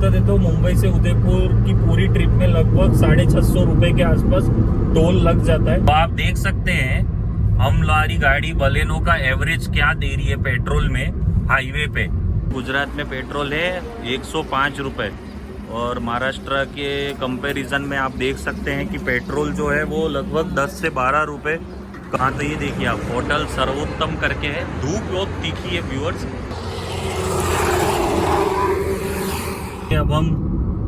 बता देता हूँ, मुंबई से उदयपुर की पूरी ट्रिप में लगभग 650 रुपए के आसपास टोल लग जाता है। तो आप देख सकते हैं हमारी गाड़ी बलेनो का एवरेज क्या दे रही है पेट्रोल में हाईवे पे। गुजरात में पेट्रोल है 105 रुपए और महाराष्ट्र के कंपैरिजन में आप देख सकते हैं कि पेट्रोल जो है वो लगभग 10 से 12 रुपए। कहाँ तो ये देखिए आप, होटल सर्वोत्तम करके है। धूप बहुत तीखी है व्यूअर्स। अब हम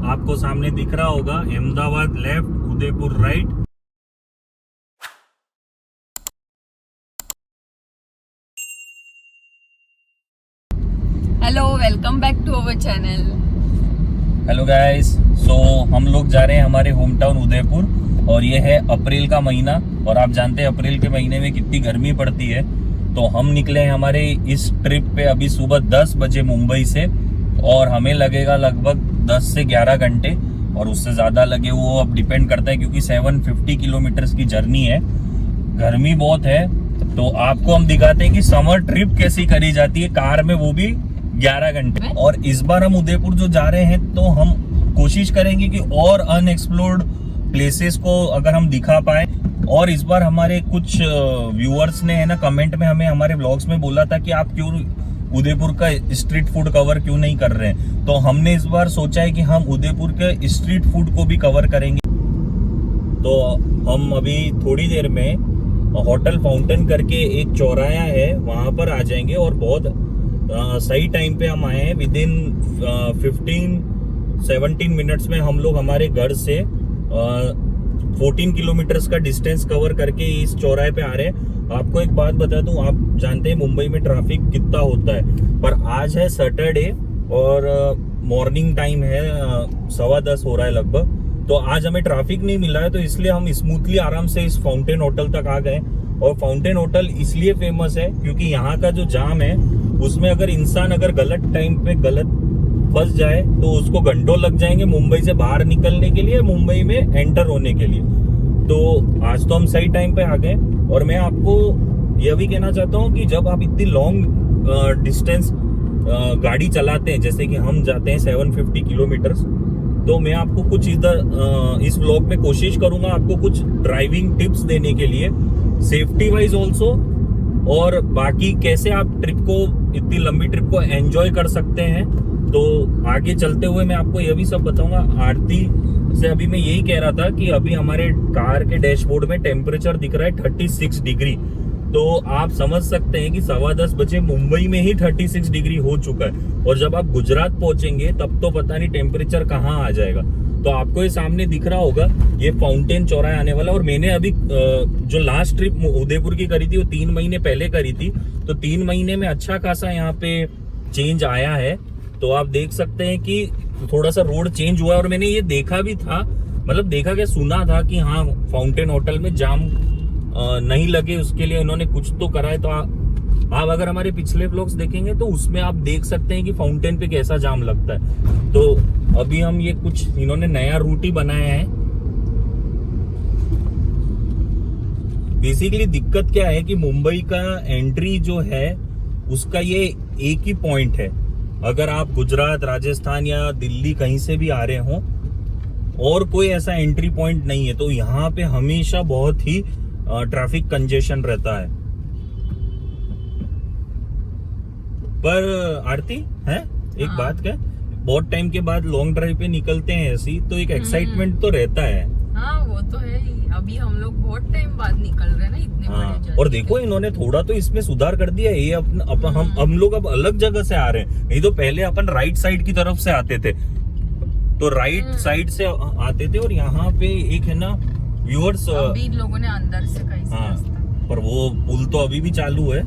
आपको सामने दिख रहा होगा Ahmedabad left, Udaipur right. Hello, welcome back to our channel. Hello guys, so हम लोग जा रहे हैं हमारे होम टाउन उदयपुर और ये है अप्रैल का महीना और आप जानते हैं अप्रैल के महीने में कितनी गर्मी पड़ती है। तो हम निकले हैं हमारे इस ट्रिप पे अभी सुबह 10 बजे मुंबई से और हमें लगेगा लगभग 10 से 11 घंटे और उससे ज़्यादा लगे वो अब डिपेंड करता है, क्योंकि 750 किलोमीटर्स की जर्नी है। गर्मी बहुत है। तो आपको हम दिखाते हैं कि समर ट्रिप कैसी करी जाती है कार में, वो भी 11 घंटे। और इस बार हम उदयपुर जो जा रहे हैं तो हम कोशिश करेंगे कि और अनएक्सप्लोर्ड प्लेसेस को अगर हम दिखा पाए। और इस बार हमारे कुछ व्यूअर्स ने है ना कमेंट में हमें हमारे व्लॉग्स में बोला था कि आप क्यों उदयपुर का स्ट्रीट फूड कवर क्यों नहीं कर रहे हैं। तो हमने इस बार सोचा है कि हम उदयपुर के स्ट्रीट फूड को भी कवर करेंगे। तो हम अभी थोड़ी देर में होटल फाउंटेन करके एक चौराहा है वहां पर आ जाएंगे और बहुत सही टाइम पे हम आए हैं। विद इन 15-17 मिनट्स में हम लोग हमारे घर से 14 किलोमीटर्स का डिस्टेंस कवर करके इस चौराहे पे आ रहे हैं। आपको एक बात बता दूं, आप जानते हैं मुंबई में ट्रैफिक कितना होता है, पर आज है सैटरडे और मॉर्निंग टाइम है, 10:15 हो रहा है लगभग। तो आज हमें ट्रैफिक नहीं मिला है, तो इसलिए हम स्मूथली आराम से इस फाउंटेन होटल तक आ गए। और फाउंटेन होटल इसलिए फेमस है क्योंकि यहाँ का जो जाम है उसमें अगर इंसान गलत टाइम पे गलत फंस जाए तो उसको घंटों लग जाएंगे मुंबई से बाहर निकलने के लिए, मुंबई में एंटर होने के लिए। तो आज तो हम सही टाइम पे आ गए। और मैं आपको यह भी कहना चाहता हूँ कि जब आप इतनी लॉन्ग डिस्टेंस गाड़ी चलाते हैं, जैसे कि हम जाते हैं 750 किलोमीटर्स, तो मैं आपको कुछ इधर इस व्लॉग में कोशिश करूंगा आपको कुछ ड्राइविंग टिप्स देने के लिए, सेफ्टी वाइज ऑल्सो, और बाकी कैसे आप ट्रिप को, इतनी लंबी ट्रिप को एंजॉय कर सकते हैं। तो आगे चलते हुए मैं आपको यह भी सब बताऊंगा। आरती से अभी मैं यही कह रहा था कि अभी हमारे कार के डैशबोर्ड में टेम्परेचर दिख रहा है 36 डिग्री। तो आप समझ सकते हैं कि 10:15 बजे मुंबई में ही 36 डिग्री हो चुका है और जब आप गुजरात पहुंचेंगे तब तो पता नहीं टेम्परेचर कहाँ आ जाएगा। तो आपको ये सामने दिख रहा होगा ये फाउंटेन चौराहा आने वाला। और मैंने अभी जो लास्ट ट्रिप उदयपुर की करी थी वो 3 महीने पहले करी थी, तो 3 महीने में अच्छा खासा यहाँ पे चेंज आया है। तो आप देख सकते हैं कि थोड़ा सा रोड चेंज हुआ है। और मैंने ये देखा भी था, मतलब देखा क्या, सुना था कि हाँ फाउंटेन होटल में जाम नहीं लगे, उसके लिए उन्होंने कुछ तो करा है। तो आप अगर हमारे पिछले व्लॉग्स देखेंगे तो उसमें आप देख सकते हैं कि फाउंटेन पे कैसा जाम लगता है। तो अभी हम ये कुछ इन्होंने नया रूट ही बनाया है। बेसिकली दिक्कत क्या है कि मुंबई का एंट्री जो है उसका ये एक ही पॉइंट है। अगर आप गुजरात, राजस्थान या दिल्ली कहीं से भी आ रहे हो और कोई ऐसा एंट्री पॉइंट नहीं है, तो यहाँ पे हमेशा बहुत ही ट्रैफिक कंजेशन रहता है। पर आरती है एक बात क्या, बहुत टाइम के बाद लॉन्ग ड्राइव पे निकलते हैं ऐसी, तो एक एक्साइटमेंट तो रहता है। हाँ वो तो है ही। अभी हम लोग बहुत टाइम बाद निकल रहे हैं ना, इतने बड़े जर्नी। और देखो इन्होंने थोड़ा तो इसमें सुधार कर दिया है। ये हम लोग अब अलग जगह से आ रहे हैं, नहीं तो पहले अपन राइट साइड की तरफ से आते थे, तो राइट साइड से आते थे। और यहाँ पे एक है ना व्यूअर्स, अभी लोगों ने अंदर से रास्ता, पर वो पुल तो अभी भी चालू है।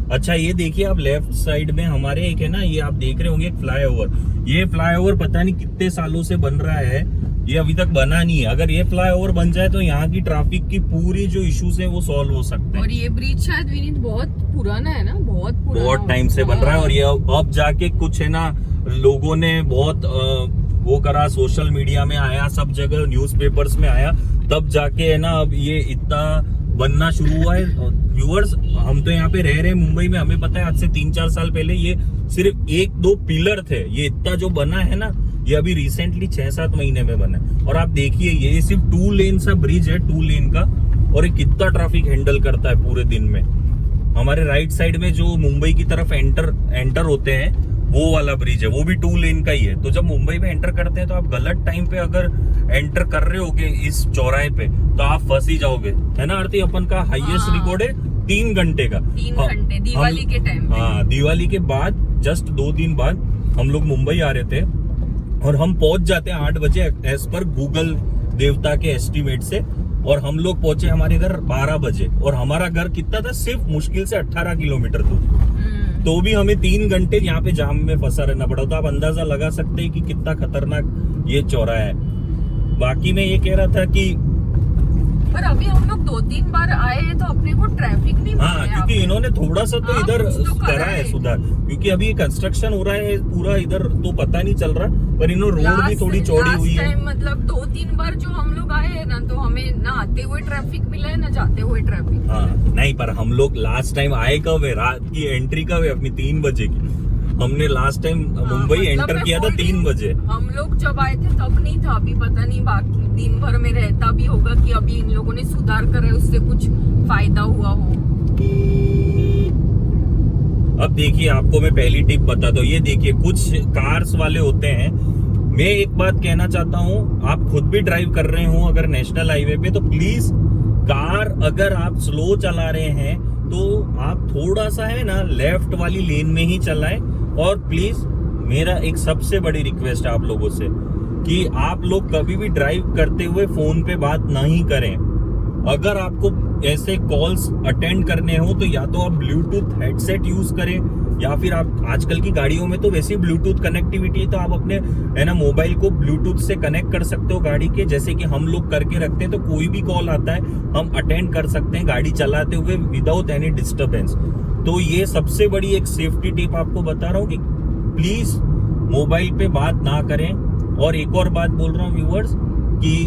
अच्छा ये देखिए आप लेफ्ट साइड में हमारे एक है ना, ये आप देख रहे होंगे एक फ्लाईओवर। ये फ्लाईओवर पता नहीं कितने सालों से बन रहा है, ये अभी तक बना नहीं है। अगर ये फ्लाईओवर बन जाए तो यहाँ की ट्रैफिक की पूरी जो इश्यूज है वो सॉल्व हो सकते हैं। और ये ब्रिज शायद विनीत बहुत पुराना है ना, बहुत टाइम से बन रहा है। और ये अब जाके कुछ है ना लोगों ने बहुत वो करा, सोशल मीडिया में आया, सब जगह न्यूज़पेपर्स में आया, तब जाके है ना अब ये इतना बनना शुरू हुआ है। व्यूअर्स, हम तो यहाँ पे रह रहे हैं मुंबई में, हमें पता है आज से 3-4 साल पहले ये सिर्फ 1-2 पिलर थे। ये इतना जो बना है ना, ये अभी रिसेंटली 6-7 महीने में बना है। और आप देखिए ये सिर्फ 2 लेन सा ब्रिज है, 2 लेन का, और ये कितना ट्रैफिक हैंडल करता है पूरे दिन में। हमारे राइट साइड में जो मुंबई की तरफ एंटर होते हैं वो वाला ब्रिज है, वो भी 2 लेन का ही है। तो जब मुंबई में एंटर करते हैं तो आप गलत टाइम पे अगर एंटर कर रहे होगे इस चौराहे पे तो आप फंस ही जाओगे, है ना आरती। अपन का हाईएस्ट रिकॉर्ड है 3 घंटे का, 3 घंटे दिवाली के टाइम। हाँ, दिवाली के बाद जस्ट 2 दिन बाद हम लोग मुंबई आ रहे थे और हम पहुंच जाते हैं 8 बजे एज पर गूगल देवता के एस्टिमेट से, और हम लोग पहुंचे हमारे घर 12 बजे, और हमारा घर कितना था, सिर्फ मुश्किल से 18 किलोमीटर दूर। तो भी हमें 3 घंटे यहाँ पे जाम में फंसा रहना पड़ा। तो आप अंदाजा लगा सकते हैं कि कितना खतरनाक ये चौराहा है। बाकी मैं ये कह रहा था कि पर अभी हम लोग 2-3 बार आए हैं तो अपने को ट्रैफिक नहीं मिला है। क्योंकि इन्होंने थोड़ा सा तो इधर कुछ तो करा है सुधार, क्योंकि अभी कंस्ट्रक्शन हो रहा है पूरा इधर, तो पता नहीं चल रहा, पर इन्होंने रोड भी थोड़ी चौड़ी हुई है। मतलब 2-3 बार जो हम लोग आए हैं ना, तो हमें ना आते हुए ट्रैफिक मिला है ना जाते हुए ट्रैफिक। हाँ नहीं, पर हम लोग लास्ट टाइम आए कब है, रात की एंट्री कब है अपनी 3 बजे की। हमने लास्ट टाइम मुंबई एंटर किया था 3 बजे। हम लोग जब आए थे तब नहीं था, अभी पता नहीं बाकी दिन भर में रहता भी होगा कि अभी इन लोगों ने सुधार करे उससे कुछ फायदा हुआ हो। अब देखिए आपको मैं पहली टिप बताता हूँ। ये देखिए कुछ कार्स वाले होते हैं, मैं एक बात कहना चाहता हूँ, आप खुद भी ड्राइव कर रहे हो अगर नेशनल हाईवे पे, तो प्लीज कार अगर आप स्लो चला रहे हैं तो आप थोड़ा सा है ना लेफ्ट वाली लेन में ही चलाएं। और प्लीज मेरा एक सबसे बड़ी रिक्वेस्ट है आप लोगों से कि आप लोग कभी भी ड्राइव करते हुए फोन पे बात नहीं करें। अगर आपको ऐसे कॉल्स अटेंड करने हो तो या तो आप ब्लूटूथ हेडसेट यूज करें, या फिर आप आजकल की गाड़ियों में तो वैसे ही ब्लूटूथ कनेक्टिविटी है, तो आप अपने है ना मोबाइल को ब्लूटूथ से कनेक्ट कर सकते हो गाड़ी के, जैसे कि हम लोग करके रखते हैं। तो कोई भी कॉल आता है हम अटेंड कर सकते हैं गाड़ी चलाते हुए विदाउट एनी डिस्टर्बेंस। तो ये सबसे बड़ी एक सेफ्टी टिप आपको बता रहा हूँ कि प्लीज मोबाइल पे बात ना करें। और एक और बात बोल रहा हूँ व्यूअर्स कि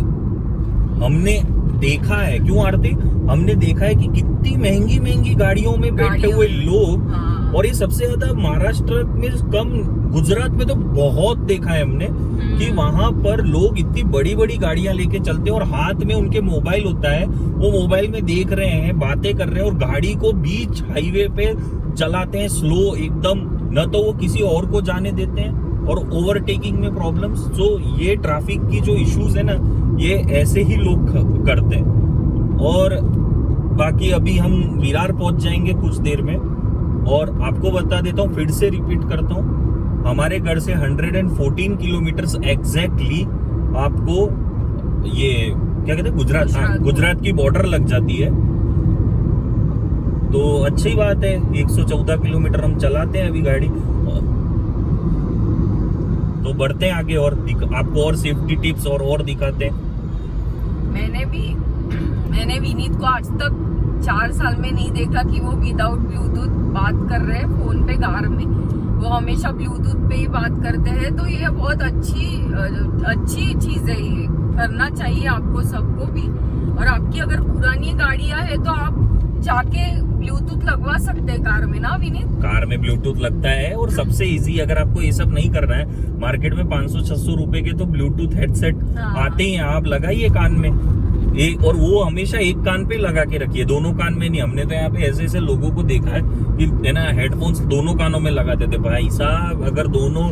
हमने देखा है, क्यों आरती, हमने देखा है कि कितनी महंगी महंगी गाड़ियों में बैठे हुए लोग, और ये सबसे ज्यादा महाराष्ट्र में कम, गुजरात में तो बहुत देखा है हमने कि वहां पर लोग इतनी बड़ी बड़ी गाड़ियां लेके चलते हैं और हाथ में उनके मोबाइल होता है, वो मोबाइल में देख रहे हैं, बातें कर रहे हैं, और गाड़ी को बीच हाईवे पे चलाते हैं स्लो एकदम, न तो वो किसी और को जाने देते हैं, और ओवरटेकिंग में प्रॉब्लम्स। तो ये ट्रैफिक की जो इश्यूज है ना, ये ऐसे ही लोग करते हैं। और बाकी अभी हम विरार पहुंच जाएंगे कुछ देर में, और आपको बता देता हूँ, फिर से रिपीट करता हूँ, हमारे घर से 114 किलोमीटर्स एग्जैक्टली आपको ये क्या कहते हैं गुजरात की बॉर्डर लग जाती है। तो अच्छी बात है, 114 किलोमीटर हम चलाते हैं अभी गाड़ी। तो बढ़ते हैं आगे और आपको और सेफ्टी टिप्स और दिखाते हैं। मैंने विनीत को आज तक 4 साल में नहीं देखा कि वो विदाउट ब्लूटूथ बात कर रहे हैं फोन पे कार में। वो हमेशा ब्लूटूथ पे ही बात करते हैं। तो ये बहुत अच्छी चीज है, ये करना चाहिए आपको सबको भी। और आपकी अगर पुरानी गाड़ियां है तो आप जाके ब्लूटूथ लगवा सकते हैं कार में ना विनीत। कार में ब्लूटूथ लगता है, और सबसे इजी अगर आपको ये सब नहीं करना है, मार्केट में 500-600 रुपए के तो ब्लूटूथ हेडसेट आते हैं, आप लगाइए कान में एक, और वो हमेशा एक कान पे लगा के रखिए, दोनों कान में नहीं। हमने तो यहाँ पे ऐसे ऐसे लोगों को देखा है कि है ना हेडफोन्स दोनों कानों में लगा देते। भाई साहब, अगर दोनों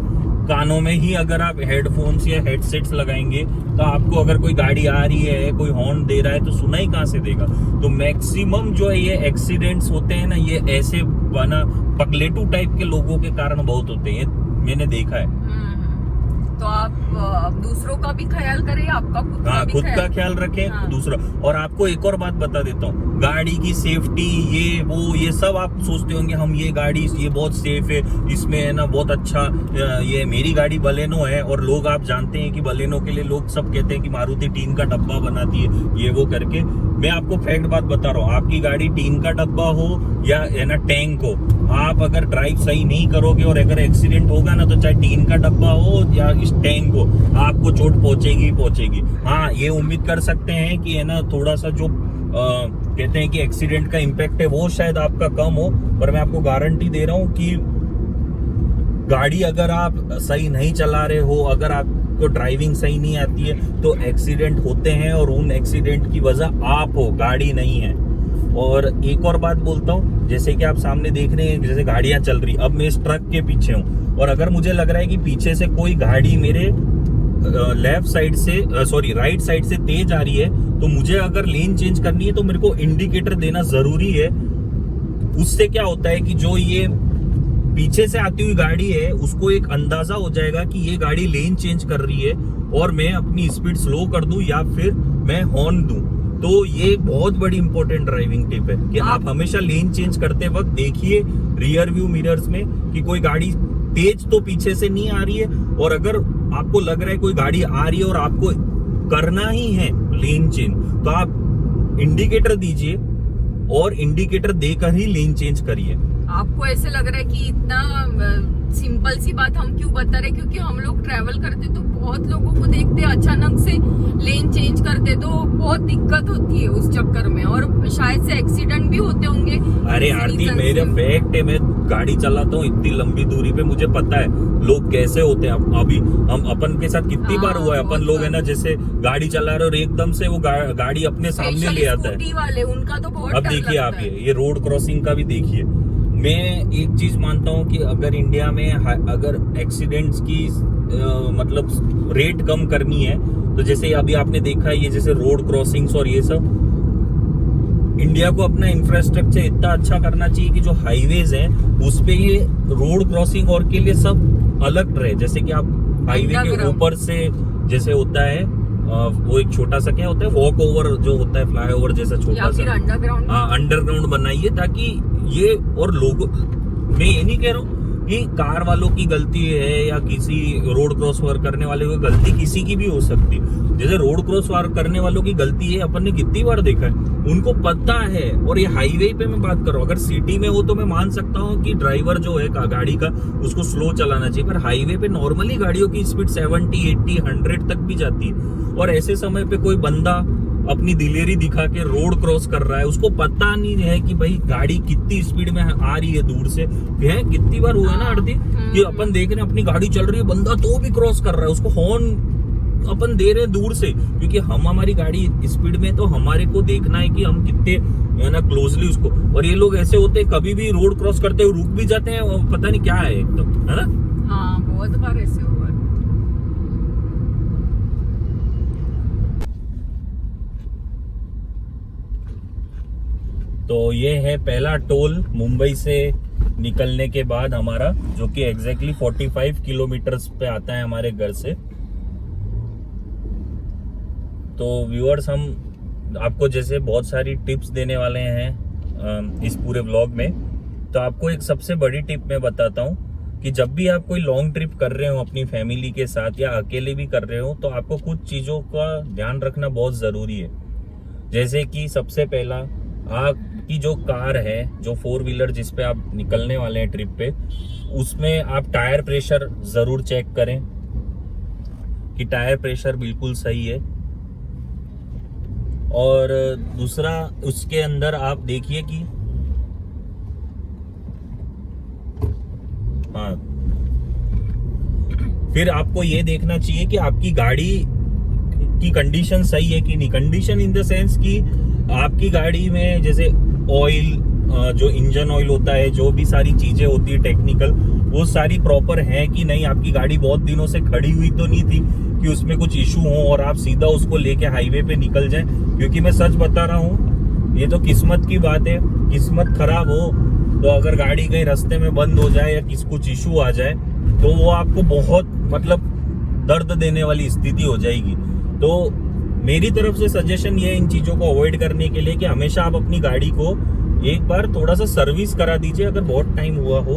कानों में ही अगर आप हेडफोन्स या हेडसेट्स लगाएंगे तो आपको अगर कोई गाड़ी आ रही है, कोई हॉर्न दे रहा है, तो सुनाई कहाँ से देगा। तो मैक्सिमम जो है ये एक्सीडेंट्स होते हैं ना, ये ऐसे बना पगलेटू टाइप के लोगों के कारण बहुत होते हैं, मैंने देखा है। तो आप दूसरों का भी ख्याल करें, आपका खुद का ख्याल रखें। दूसरा, और आपको एक और बात बता देता हूँ, गाड़ी की सेफ्टी ये सब आप सोचते होंगे हम ये गाड़ी ये बहुत सेफ है, इसमें है ना बहुत अच्छा, ये मेरी गाड़ी बलेनो है, और लोग आप जानते हैं कि बलेनो के लिए लोग सब कहते हैं कि मारुति टीन का डब्बा बनाती है, ये वो करके। मैं आपको फैक्ट बात बता रहा हूँ, आपकी गाड़ी टीन का डब्बा हो या है ना टैंक हो, आप अगर ड्राइव सही नहीं करोगे और अगर एक्सीडेंट होगा ना, तो चाहे टीन का डब्बा हो या इस टैंक हो, आपको चोट पहुंचेगी। हाँ, ये उम्मीद कर सकते हैं कि है ना थोड़ा सा जो कहते हैं कि एक्सीडेंट का इम्पैक्ट है वो शायद आपका कम हो, पर मैं आपको गारंटी दे रहा हूँ कि गाड़ी अगर आप सही नहीं चला रहे हो, अगर आप आपको ड्राइविंग सही नहीं आती है तो एक्सीडेंट होते हैं, और उन एक्सीडेंट की वजह आप हो, गाड़ी नहीं है। और एक और बात बोलता हूँ, जैसे कि आप सामने देख रहे हैं जैसे गाड़ियां चल रही, अब मैं इस ट्रक के पीछे हूँ और अगर मुझे लग रहा है कि पीछे से कोई गाड़ी मेरे लेफ्ट साइड से राइट साइड से तेज आ रही है, तो मुझे अगर लेन चेंज करनी है तो मेरे को इंडिकेटर देना जरूरी है। उससे क्या होता है कि जो ये पीछे से आती हुई गाड़ी है उसको एक अंदाजा हो जाएगा कि ये गाड़ी लेन चेंज कर रही है और मैं अपनी स्पीड स्लो कर दूं या फिर मैं हॉर्न दूं। तो ये बहुत बड़ी इंपॉर्टेंट ड्राइविंग टिप है कि आप हमेशा लेन चेंज करते वक्त देखिए रियर व्यू मिरर्स में कि कोई गाड़ी तेज तो पीछे से नहीं आ रही है, और अगर आपको लग रहा है कोई गाड़ी आ रही है और आपको करना ही है लेन चेंज तो आप इंडिकेटर दीजिए और इंडिकेटर देकर ही लेन चेंज करिए। आपको ऐसे लग रहा है कि इतना सिंपल सी बात हम क्यों बता रहे, क्योंकि हम लोग ट्रैवल करते तो बहुत लोगों को देखते अचानक से लेन चेंज करते तो बहुत दिक्कत होती है उस चक्कर में, और शायद से एक्सीडेंट भी होते होंगे। अरे आरती मेरे फैक्ट है, मैं गाड़ी चलाता हूँ इतनी लंबी दूरी पे, मुझे पता है लोग कैसे होते हैं। अभी हम अपन के साथ कितनी बार हुआ है, अपन लोग है ना जैसे गाड़ी चला रहे और एकदम से वो गाड़ी अपने सामने ले आता है वाले, उनका तो बहुत। अब देखिए आप ये रोड क्रॉसिंग का भी देखिए। मैं एक चीज मानता हूँ कि अगर इंडिया में अगर एक्सीडेंट्स की मतलब रेट कम करनी है तो जैसे अभी आपने देखा ये जैसे रोड क्रॉसिंग्स और ये सब, इंडिया को अपना इंफ्रास्ट्रक्चर इतना अच्छा करना चाहिए कि जो हाईवेज हैं उस पे ये रोड क्रॉसिंग और के लिए सब अलग रहे। जैसे कि आप हाईवे के ऊपर से जैसे होता है वो एक छोटा सा क्या होता है वॉक ओवर जो होता है फ्लाईओवर जैसा छोटा सा अंडरग्राउंड बनाइए, ताकि ये और लोगों, मैं ये नहीं कह रहा हूँ कि कार वालों की गलती है या किसी रोड क्रॉस करने वाले की गलती, किसी की भी हो सकती है। जैसे रोड क्रॉस करने वालों की गलती है अपन ने कितनी बार देखा है, उनको पता है। और ये हाईवे पे मैं बात कर रहा हूँ, अगर सिटी में हो तो मैं मान सकता हूँ कि ड्राइवर जो है गाड़ी का उसको स्लो चलाना चाहिए, पर हाईवे पे नॉर्मली गाड़ियों की स्पीड 70, 80, 100 तक भी जाती है। और ऐसे समय पे कोई बंदा अपनी दिलेरी दिखा के रोड क्रॉस कर रहा है, उसको पता नहीं है कि भाई गाड़ी कितनी स्पीड में आ रही है दूर से। है कितनी बार हुआ है ना आरती कि अपन देख रहे हैं अपनी गाड़ी चल रही है, बंदा तो भी क्रॉस कर रहा है, उसको हॉर्न अपन दे रहे हैं दूर से, क्योंकि हम हमारी गाड़ी स्पीड में तो हमारे को देखना है कि हम कितने है ना क्लोजली उसको। और ये लोग ऐसे होते हैं कभी भी रोड क्रॉस करते हुए रुक भी जाते हैं और पता नहीं क्या है एकदम, है ना। हाँ बहुत बार ऐसे हुआ है। तो ये है पहला टोल मुंबई से निकलने के बाद हमारा, जो कि एग्जैक्टली 45 किलोमीटर्स पे आता है हमारे घर से। तो व्यूअर्स हम आपको जैसे बहुत सारी टिप्स देने वाले हैं इस पूरे व्लॉग में। तो आपको एक सबसे बड़ी टिप मैं बताता हूँ कि जब भी आप कोई लॉन्ग ट्रिप कर रहे हो अपनी फैमिली के साथ या अकेले भी कर रहे हो तो आपको कुछ चीज़ों का ध्यान रखना बहुत ज़रूरी है। जैसे कि सबसे पहला, आपकी जो कार है, जो 4 व्हीलर जिस पे आप निकलने वाले हैं ट्रिप पे, उसमें आप टायर प्रेशर ज़रूर चेक करें कि टायर प्रेशर बिल्कुल सही है। और दूसरा उसके अंदर आप देखिए कि हाँ, फिर आपको ये देखना चाहिए कि आपकी गाड़ी की कंडीशन सही है कि नहीं। कंडीशन इन द सेंस कि आपकी गाड़ी में जैसे ऑयल, जो इंजन ऑयल होता है, जो भी सारी चीजें होती है टेक्निकल, वो सारी प्रॉपर है कि नहीं। आपकी गाड़ी बहुत दिनों से खड़ी हुई तो नहीं थी कि उसमें कुछ इशू हो और आप सीधा उसको लेके हाईवे पे निकल जाएं। क्योंकि मैं सच बता रहा हूँ, ये तो किस्मत की बात है, किस्मत खराब हो तो अगर गाड़ी कहीं रास्ते में बंद हो जाए या कुछ इशू आ जाए तो वो आपको बहुत मतलब दर्द देने वाली स्थिति हो जाएगी। तो मेरी तरफ से सजेशन ये है इन चीज़ों को अवॉइड करने के लिए कि हमेशा आप अपनी गाड़ी को एक बार थोड़ा सा सर्विस करा दीजिए अगर बहुत टाइम हुआ हो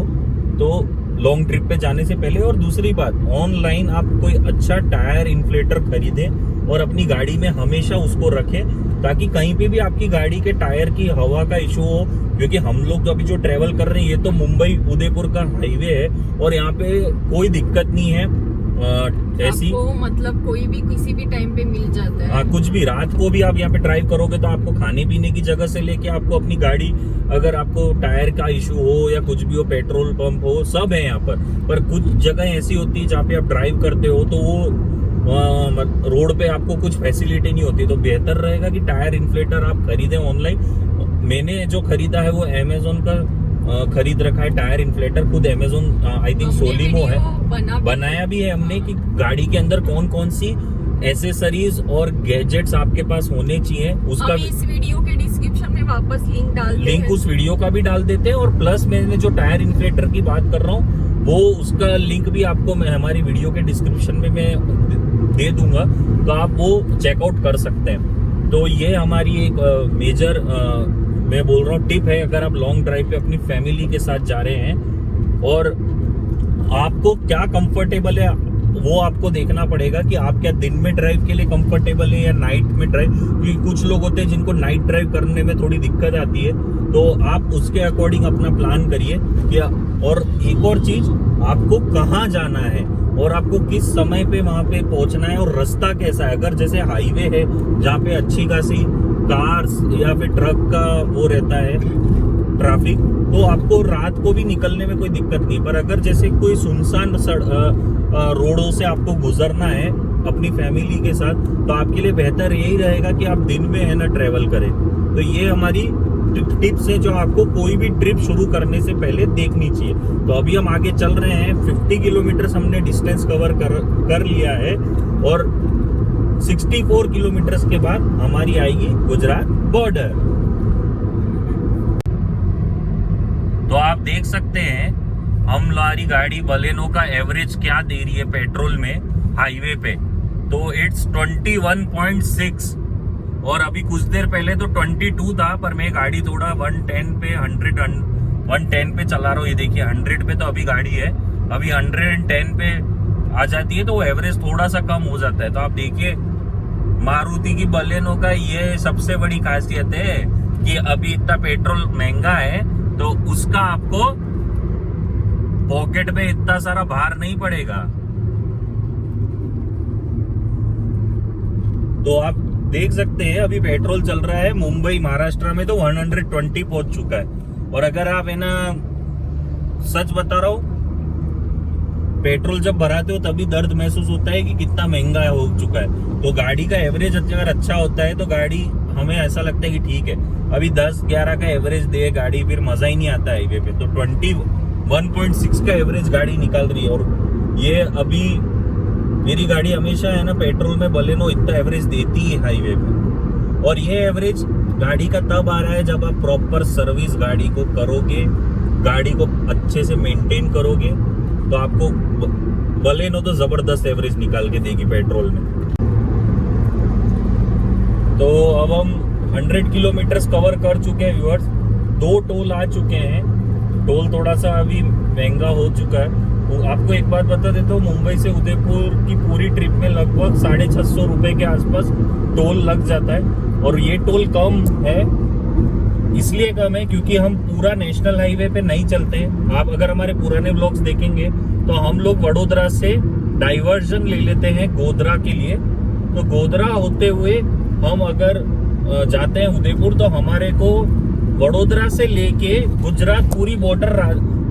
तो, लॉन्ग ट्रिप पे जाने से पहले। और दूसरी बात, ऑनलाइन आप कोई अच्छा टायर इन्फ्लेटर खरीदें और अपनी गाड़ी में हमेशा उसको रखें, ताकि कहीं पे भी आपकी गाड़ी के टायर की हवा का इशू हो। क्योंकि हम लोग अभी जो ट्रेवल कर रहे हैं ये तो मुंबई उदयपुर का हाईवे है और यहाँ पे कोई दिक्कत नहीं है ऐसी, आपको मतलब कोई भी किसी भी टाइम पे मिल जाता है। हाँ, कुछ भी रात को भी आप यहाँ पे ड्राइव करोगे तो आपको खाने पीने की जगह से लेके आपको अपनी गाड़ी, अगर आपको टायर का इशू हो या कुछ भी हो, पेट्रोल पंप हो, सब है यहाँ पर कुछ जगह ऐसी होती है जहाँ पे आप ड्राइव करते हो तो वो रोड पे आपको कुछ फैसिलिटी नहीं होती, तो बेहतर रहेगा कि टायर इन्फ्लेटर आप खरीदें ऑनलाइन। मैंने जो खरीदा है वो अमेजोन का खरीद रखा है टायर इन्फ्लेटर, खुद अमेजोन आई थिंक सोलिमो है, बनाया भी है हमने कि गाड़ी के अंदर कौन कौन सी एसेसरीज और गैजेट्स आपके पास होने चाहिए, उसका इस वीडियो के डिस्क्रिप्शन में वापस लिंक डाल देते हैं, लिंक उस वीडियो का भी डाल देते हैं। और प्लस मैंने जो टायर इन्फ्लेटर की बात कर रहा हूँ वो उसका लिंक भी आपको मैं हमारी वीडियो के डिस्क्रिप्शन में मैं दे दूंगा, तो आप वो चेकआउट कर सकते हैं। तो ये हमारी एक मेजर मैं बोल रहा हूँ टिप है, अगर आप लॉन्ग ड्राइव पे अपनी फैमिली के साथ जा रहे हैं और आपको क्या कंफर्टेबल है वो आपको देखना पड़ेगा कि आप क्या दिन में ड्राइव के लिए कंफर्टेबल है या नाइट में ड्राइव, क्योंकि कुछ लोग होते हैं जिनको नाइट ड्राइव करने में थोड़ी दिक्कत आती है, तो आप उसके अकॉर्डिंग अपना प्लान करिए क्या। और एक और चीज, आपको कहाँ जाना है और आपको किस समय पे वहां पे पहुंचना है और रास्ता कैसा है। अगर जैसे हाईवे है जहाँ पे अच्छी खासी कार्स या फिर ट्रक का वो रहता है ट्रैफिक, तो आपको रात को भी निकलने में कोई दिक्कत नहीं। पर अगर जैसे कोई सुनसान रोडों से आपको गुजरना है अपनी फैमिली के साथ, तो आपके लिए बेहतर यही रहेगा कि आप दिन में है ना ट्रेवल करें। तो ये हमारी टिप्स है जो आपको कोई भी ट्रिप शुरू करने से पहले देखनी चाहिए। तो अभी हम आगे चल रहे हैं, 50 किलोमीटर हमने डिस्टेंस कवर कर लिया है और 64 किलोमीटर के बाद हमारी आएगी गुजरात बॉर्डर। तो आप देख सकते हैं हमारी गाड़ी बलेनो का एवरेज क्या दे रही है पेट्रोल में हाईवे पे, तो इट्स 21.6 और अभी कुछ देर पहले तो 22 था, पर मैं गाड़ी थोड़ा 110 पे 110 पे चला रहा हूँ। ये देखिए 100 पे तो अभी गाड़ी है, अभी 110 पे आ जाती है तो वो एवरेज थोड़ा सा कम हो जाता है। तो आप देखिए मारुति की बलेनो का ये सबसे बड़ी खासियत है कि अभी इतना पेट्रोल महंगा है तो उसका आपको पॉकेट में इतना सारा भार नहीं पड़ेगा। तो आप देख सकते हैं अभी पेट्रोल चल रहा है मुंबई महाराष्ट्र में तो 120 पहुंच चुका है। और अगर आप है ना, सच बता रहा हूं, पेट्रोल जब भराते हो तभी दर्द महसूस होता है कि कितना महंगा हो चुका है। तो गाड़ी का एवरेज अगर अच्छा होता है तो गाड़ी हमें ऐसा लगता है कि ठीक है, अभी 10-11 का एवरेज दे गाड़ी, फिर मजा ही नहीं आता हाईवे पे। तो 21.6 का एवरेज गाड़ी निकाल रही है। और ये अभी मेरी गाड़ी हमेशा है ना पेट्रोल में बलेनो इतना एवरेज देती है हाईवे पे। और ये एवरेज गाड़ी का तब आ रहा है जब आप प्रॉपर सर्विस गाड़ी को करोगे, गाड़ी को अच्छे से मेंटेन करोगे, तो आपको बलेनो तो जबरदस्त एवरेज निकाल के देगी पेट्रोल में। तो अब हम 100 किलोमीटर कवर कर चुके हैं व्यूअर्स, 2 टोल आ चुके हैं। टोल थोड़ा सा अभी महंगा हो चुका है। तो आपको एक बात बता देता हूँ, मुंबई से उदयपुर की पूरी ट्रिप में लगभग 650 रुपए के आसपास टोल लग जाता है। और ये टोल कम है, इसलिए कम है क्योंकि हम पूरा नेशनल हाईवे पे नहीं चलते। आप अगर हमारे पुराने ब्लॉग्स देखेंगे तो हम लोग वडोदरा से डाइवर्जन ले लेते हैं गोधरा के लिए। तो गोधरा होते हुए हम अगर जाते हैं उदयपुर, तो हमारे को वडोदरा से लेके गुजरात पूरी बॉर्डर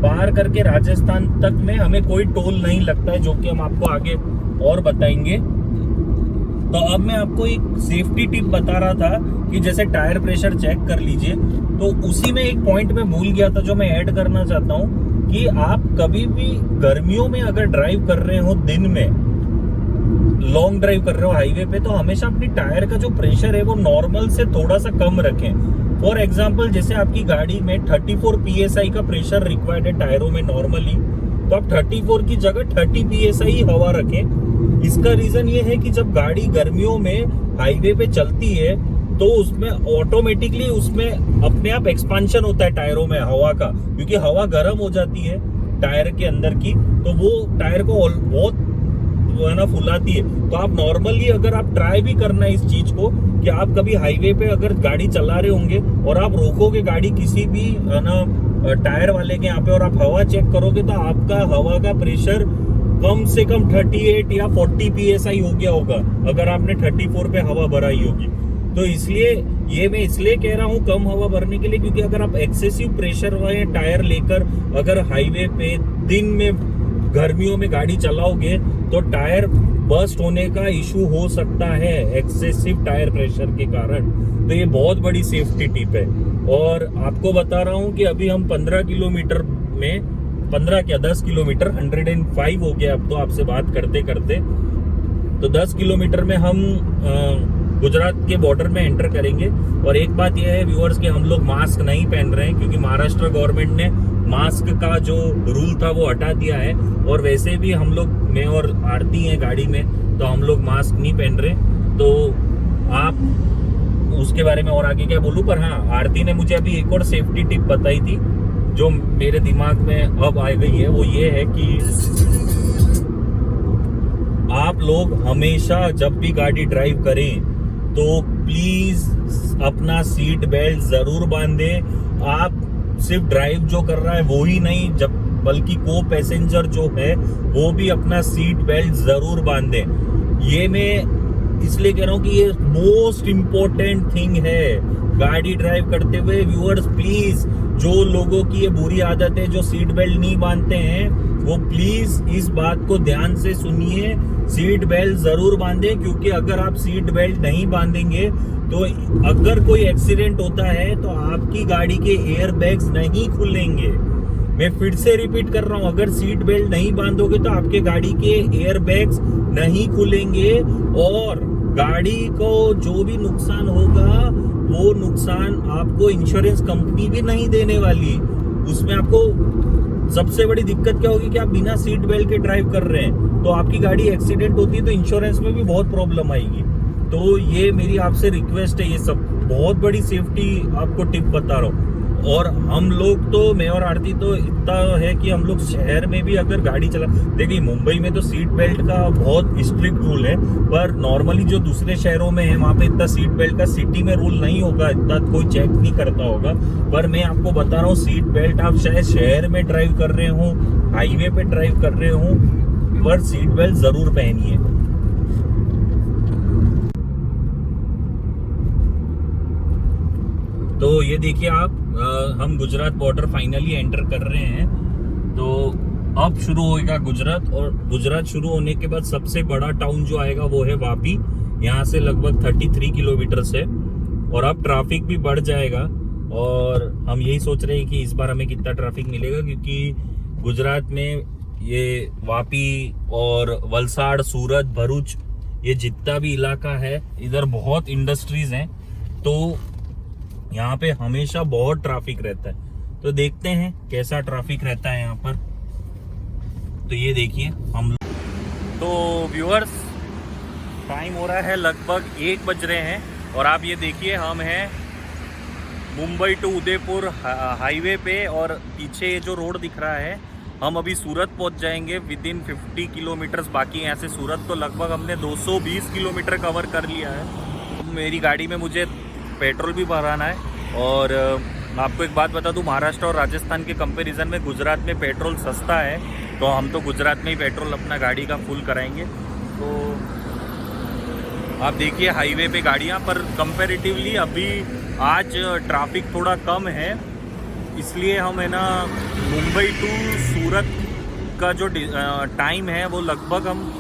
पार करके राजस्थान तक में हमें कोई टोल नहीं लगता है, जो कि हम आपको आगे और बताएंगे। तो अब मैं आपको एक सेफ्टी टिप बता रहा था कि जैसे टायर प्रेशर चेक कर लीजिए, तो उसी में एक पॉइंट में भूल गया था जो मैं ऐड करना चाहता हूँ कि आप कभी भी गर्मियों में अगर ड्राइव कर रहे हो, दिन में लॉन्ग ड्राइव कर रहे हो हाईवे पे, तो हमेशा अपनी टायर का जो प्रेशर है वो नॉर्मल से थोड़ा सा कम रखें। फॉर एग्जाम्पल, जैसे आपकी गाड़ी में 34 PSI का प्रेशर रिक्वायर्ड है टायरों में नॉर्मली, तो आप 34 की जगह 30 PSI हवा रखें। इसका रीजन ये है कि जब गाड़ी गर्मियों में हाईवे पे चलती है तो उसमें ऑटोमेटिकली उसमें अपने आप एक्सपांशन होता है टायरों में हवा का, क्योंकि हवा गर्म हो जाती है टायर के अंदर की, तो वो टायर को बहुत है ना फुलाती है। तो आप नॉर्मली अगर आप ट्राई भी करना है इस चीज को कि आप कभी हाईवे पे अगर गाड़ी चला रहे होंगे और आप रोकोगे गाड़ी किसी भी है ना टायर वाले के यहाँ पे और आप हवा चेक करोगे, तो आपका हवा का प्रेशर कम से कम 38 या 40 PSI हो गया होगा अगर आपने 34 पे हवा भराई होगी। तो इसलिए ये मैं इसलिए कह रहा हूँ कम हवा भरने के लिए, क्योंकि अगर आप एक्सेसिव प्रेशर वाले टायर लेकर अगर हाईवे पे दिन में गर्मियों में गाड़ी चलाओगे तो टायर बस्ट होने का इशू हो सकता है एक्सेसिव टायर प्रेशर के कारण। तो ये बहुत बड़ी सेफ्टी टिप है। और आपको बता रहा हूँ कि अभी हम 15 किलोमीटर में 15 क्या 10 किलोमीटर 105 हो गया अब तो आपसे बात करते करते। तो 10 किलोमीटर में हम गुजरात के बॉर्डर में एंटर करेंगे। और एक बात यह है व्यूअर्स कि हम लोग मास्क नहीं पहन रहे हैं, क्योंकि महाराष्ट्र गवर्नमेंट ने मास्क का जो रूल था वो हटा दिया है। और वैसे भी हम लोग, मैं और आरती हैं गाड़ी में, तो हम लोग मास्क नहीं पहन रहे। तो आप उसके बारे में और आगे क्या बोलूं, पर हाँ, आरती ने मुझे अभी एक और सेफ्टी टिप बताई थी जो मेरे दिमाग में अब आ गई है। वो ये है कि आप लोग हमेशा जब भी गाड़ी ड्राइव करें तो प्लीज अपना सीट बेल्ट जरूर बांधे। आप सिर्फ ड्राइव जो कर रहा है वो ही नहीं, जब बल्कि को पैसेंजर जो है वो भी अपना सीट बेल्ट जरूर बांधे। ये मैं इसलिए कह रहा हूँ कि ये मोस्ट इम्पोर्टेंट थिंग है गाड़ी ड्राइव करते हुए। व्यूअर्स प्लीज, जो लोगों की ये बुरी आदत है, जो सीट बेल्ट नहीं बांधते हैं, वो प्लीज इस बात को ध्यान से सुनिए, सीट बेल्ट जरूर बांधे। क्योंकि अगर आप सीट बेल्ट नहीं बांधेंगे तो अगर कोई एक्सीडेंट होता है तो आपकी गाड़ी के एयर बैग्स नहीं खुलेंगे। मैं फिर से रिपीट कर रहा हूं, अगर सीट बेल्ट नहीं बांधोगे तो आपके गाड़ी के एयर बैग्स नहीं खुलेंगे और गाड़ी को जो भी नुकसान होगा वो नुकसान आपको इंश्योरेंस कंपनी भी नहीं देने वाली। उसमें आपको सबसे बड़ी दिक्कत क्या होगी कि आप बिना सीट बेल्ट के ड्राइव कर रहे हैं तो आपकी गाड़ी एक्सीडेंट होती है तो इंश्योरेंस में भी बहुत प्रॉब्लम आएगी। तो ये मेरी आपसे रिक्वेस्ट है, ये सब बहुत बड़ी सेफ्टी आपको टिप बता रहा हूँ। और हम लोग तो, मैं और आरती तो इतना है कि हम लोग शहर में भी अगर गाड़ी चला, देखिए मुंबई में तो सीट बेल्ट का बहुत स्ट्रिक्ट रूल है, पर नॉर्मली जो दूसरे शहरों में है वहाँ पे इतना सीट बेल्ट का सिटी में रूल नहीं होगा, इतना कोई चेक नहीं करता होगा। पर मैं आपको बता रहा हूँ, सीट बेल्ट आप शायद शहर में ड्राइव कर रहे हो, हाईवे पे ड्राइव कर रहे हो, पर सीट बेल्ट जरूर पहनिए। तो ये देखिए आप, हम गुजरात बॉर्डर फाइनली एंटर कर रहे हैं। तो अब शुरू होएगा गुजरात, और गुजरात शुरू होने के बाद सबसे बड़ा टाउन जो आएगा वो है वापी। यहाँ से लगभग 33 किलोमीटर है और अब ट्रैफिक भी बढ़ जाएगा। और हम यही सोच रहे हैं कि इस बार हमें कितना ट्रैफिक मिलेगा, क्योंकि गुजरात में ये वापी और वलसाड़, सूरत, भरूच, ये जितना भी इलाका है इधर बहुत इंडस्ट्रीज हैं, तो यहाँ पे हमेशा बहुत ट्रैफिक रहता है। तो देखते हैं कैसा ट्रैफिक रहता है यहाँ पर। तो ये देखिए हम, तो व्यूअर्स टाइम हो रहा है लगभग 1 बज रहे हैं और आप ये देखिए हम हैं मुंबई टू उदयपुर हाईवे पे, और पीछे ये जो रोड दिख रहा है हम अभी सूरत पहुंच जाएंगे विद इन 50 किलोमीटर्स बाकी है यहाँ से सूरत। तो लगभग हमने 220 किलोमीटर कवर कर लिया है। मेरी गाड़ी में मुझे पेट्रोल भी भराना है। और मैं आपको एक बात बता दूं, महाराष्ट्र और राजस्थान के कंपैरिजन में गुजरात में पेट्रोल सस्ता है, तो हम तो गुजरात में ही पेट्रोल अपना गाड़ी का फुल कराएंगे। तो आप देखिए हाईवे पे गाड़ियां, पर कंपैरेटिवली अभी आज ट्रैफिक थोड़ा कम है, इसलिए हम है ना मुंबई टू सूरत का जो टाइम है वो लगभग हम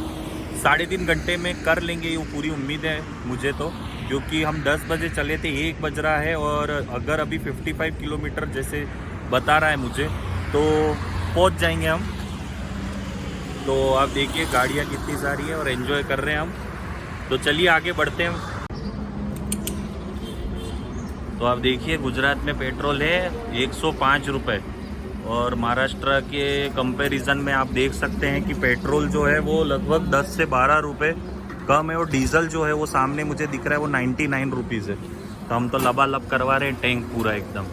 3.5 घंटे में कर लेंगे, ये पूरी उम्मीद है मुझे तो, क्योंकि हम 10 बजे चले थे, 1 बज रहा है और अगर अभी 55 किलोमीटर जैसे बता रहा है मुझे तो पहुंच जाएंगे हम। तो आप देखिए गाड़ियां कितनी सारी है और एंजॉय कर रहे हैं हम। तो चलिए आगे बढ़ते हैं। तो आप देखिए गुजरात में पेट्रोल है 105 रुपये और महाराष्ट्र के कंपैरिजन में आप देख सकते हैं कि पेट्रोल जो है वो लगभग 10 से 12 रुपये कम है, और डीजल जो है वो सामने मुझे दिख रहा है वो 99 रुपीज़ है। तो हम तो लबालब करवा रहे हैं टैंक पूरा एकदम।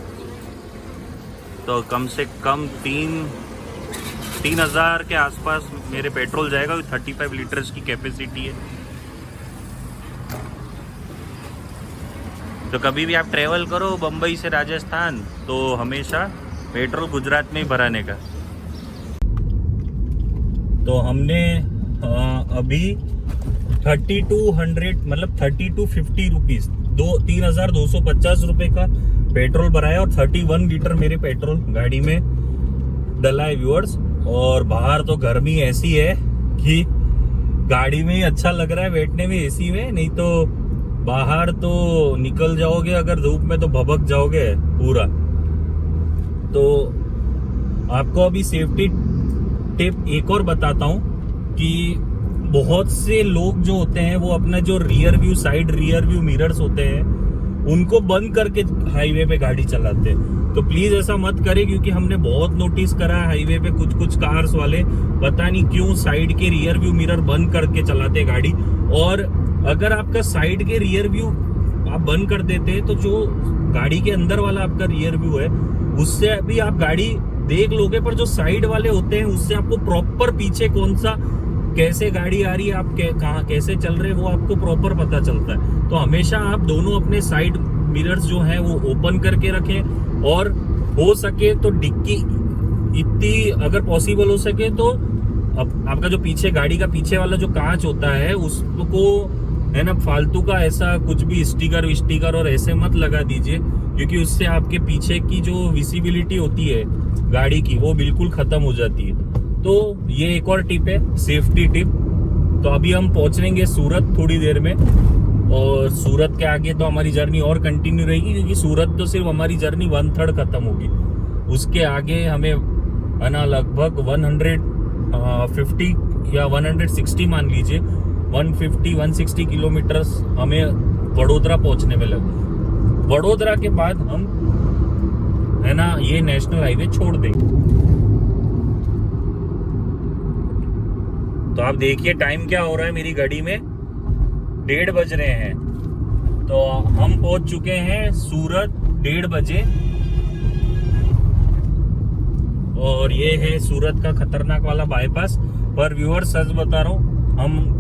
तो कम से कम 3,000 के आसपास मेरे पेट्रोल जाएगा, 35 लीटर्स की कैपेसिटी है। तो कभी भी आप ट्रेवल करो बम्बई से राजस्थान तो हमेशा पेट्रोल गुजरात में ही भराने का। तो हमने अभी 3200 मतलब 3250 रुपीज़ 3,250 रुपये का पेट्रोल भराया और 31 लीटर मेरे पेट्रोल गाड़ी में डला है व्यूअर्स। और बाहर तो गर्मी ऐसी है कि गाड़ी में ही अच्छा लग रहा है बैठने में, एसी में। नहीं तो बाहर तो निकल जाओगे अगर धूप में तो भभक जाओगे पूरा। तो आपको अभी सेफ्टी टिप एक और बताता हूं कि बहुत से लोग जो होते हैं वो अपना जो rear view side rear view mirrors होते हैं उनको बंद करके हाईवे पे गाड़ी चलाते हैं। तो प्लीज ऐसा मत करें, क्योंकि हमने बहुत नोटिस करा है हाईवे पे कुछ कार्स वाले पता नहीं क्यों साइड के रियर व्यू मिरर बंद करके चलाते हैं गाड़ी। और अगर आपका साइड के रियर व्यू आप बंद कर देते हैं तो जो गाड़ी के अंदर वाला आपका रियर व्यू है उससे अभी आप गाड़ी देख लोगे, पर जो साइड वाले होते हैं उससे आपको प्रॉपर पीछे कौन सा कैसे गाड़ी आ रही है, आप कहाँ कैसे चल रहे हैं वो आपको प्रॉपर पता चलता है। तो हमेशा आप दोनों अपने साइड मिरर्स जो हैं वो ओपन करके रखें, और हो सके तो डिक्की इतनी अगर पॉसिबल हो सके तो आपका जो पीछे गाड़ी का पीछे वाला जो कांच होता है उसको है ना फालतू का ऐसा कुछ भी स्टिकर और ऐसे मत लगा दीजिए, क्योंकि उससे आपके पीछे की जो विजिबिलिटी होती है गाड़ी की वो बिल्कुल खत्म हो जाती है। तो ये एक और टिप है, सेफ्टी टिप। तो अभी हम पहुंचेंगे सूरत थोड़ी देर में, और सूरत के आगे तो हमारी जर्नी और कंटिन्यू रहेगी, क्योंकि सूरत तो सिर्फ हमारी जर्नी 1/3 खत्म होगी। उसके आगे हमें है ना लगभग 150 या 160 मान लीजिए 150-160 किलोमीटर हमें वडोदरा पहुंचने में लगे। वडोदरा के बाद हम है ना ये नेशनल हाईवे छोड़ देंगे। तो आप देखिए टाइम क्या हो रहा है मेरी घड़ी में, 1:30 बज रहे हैं। तो हम पहुंच चुके हैं सूरत 1:30 बजे, और ये है सूरत का खतरनाक वाला बाईपास। पर व्यूअर्स सच बता रहा हूँ, हम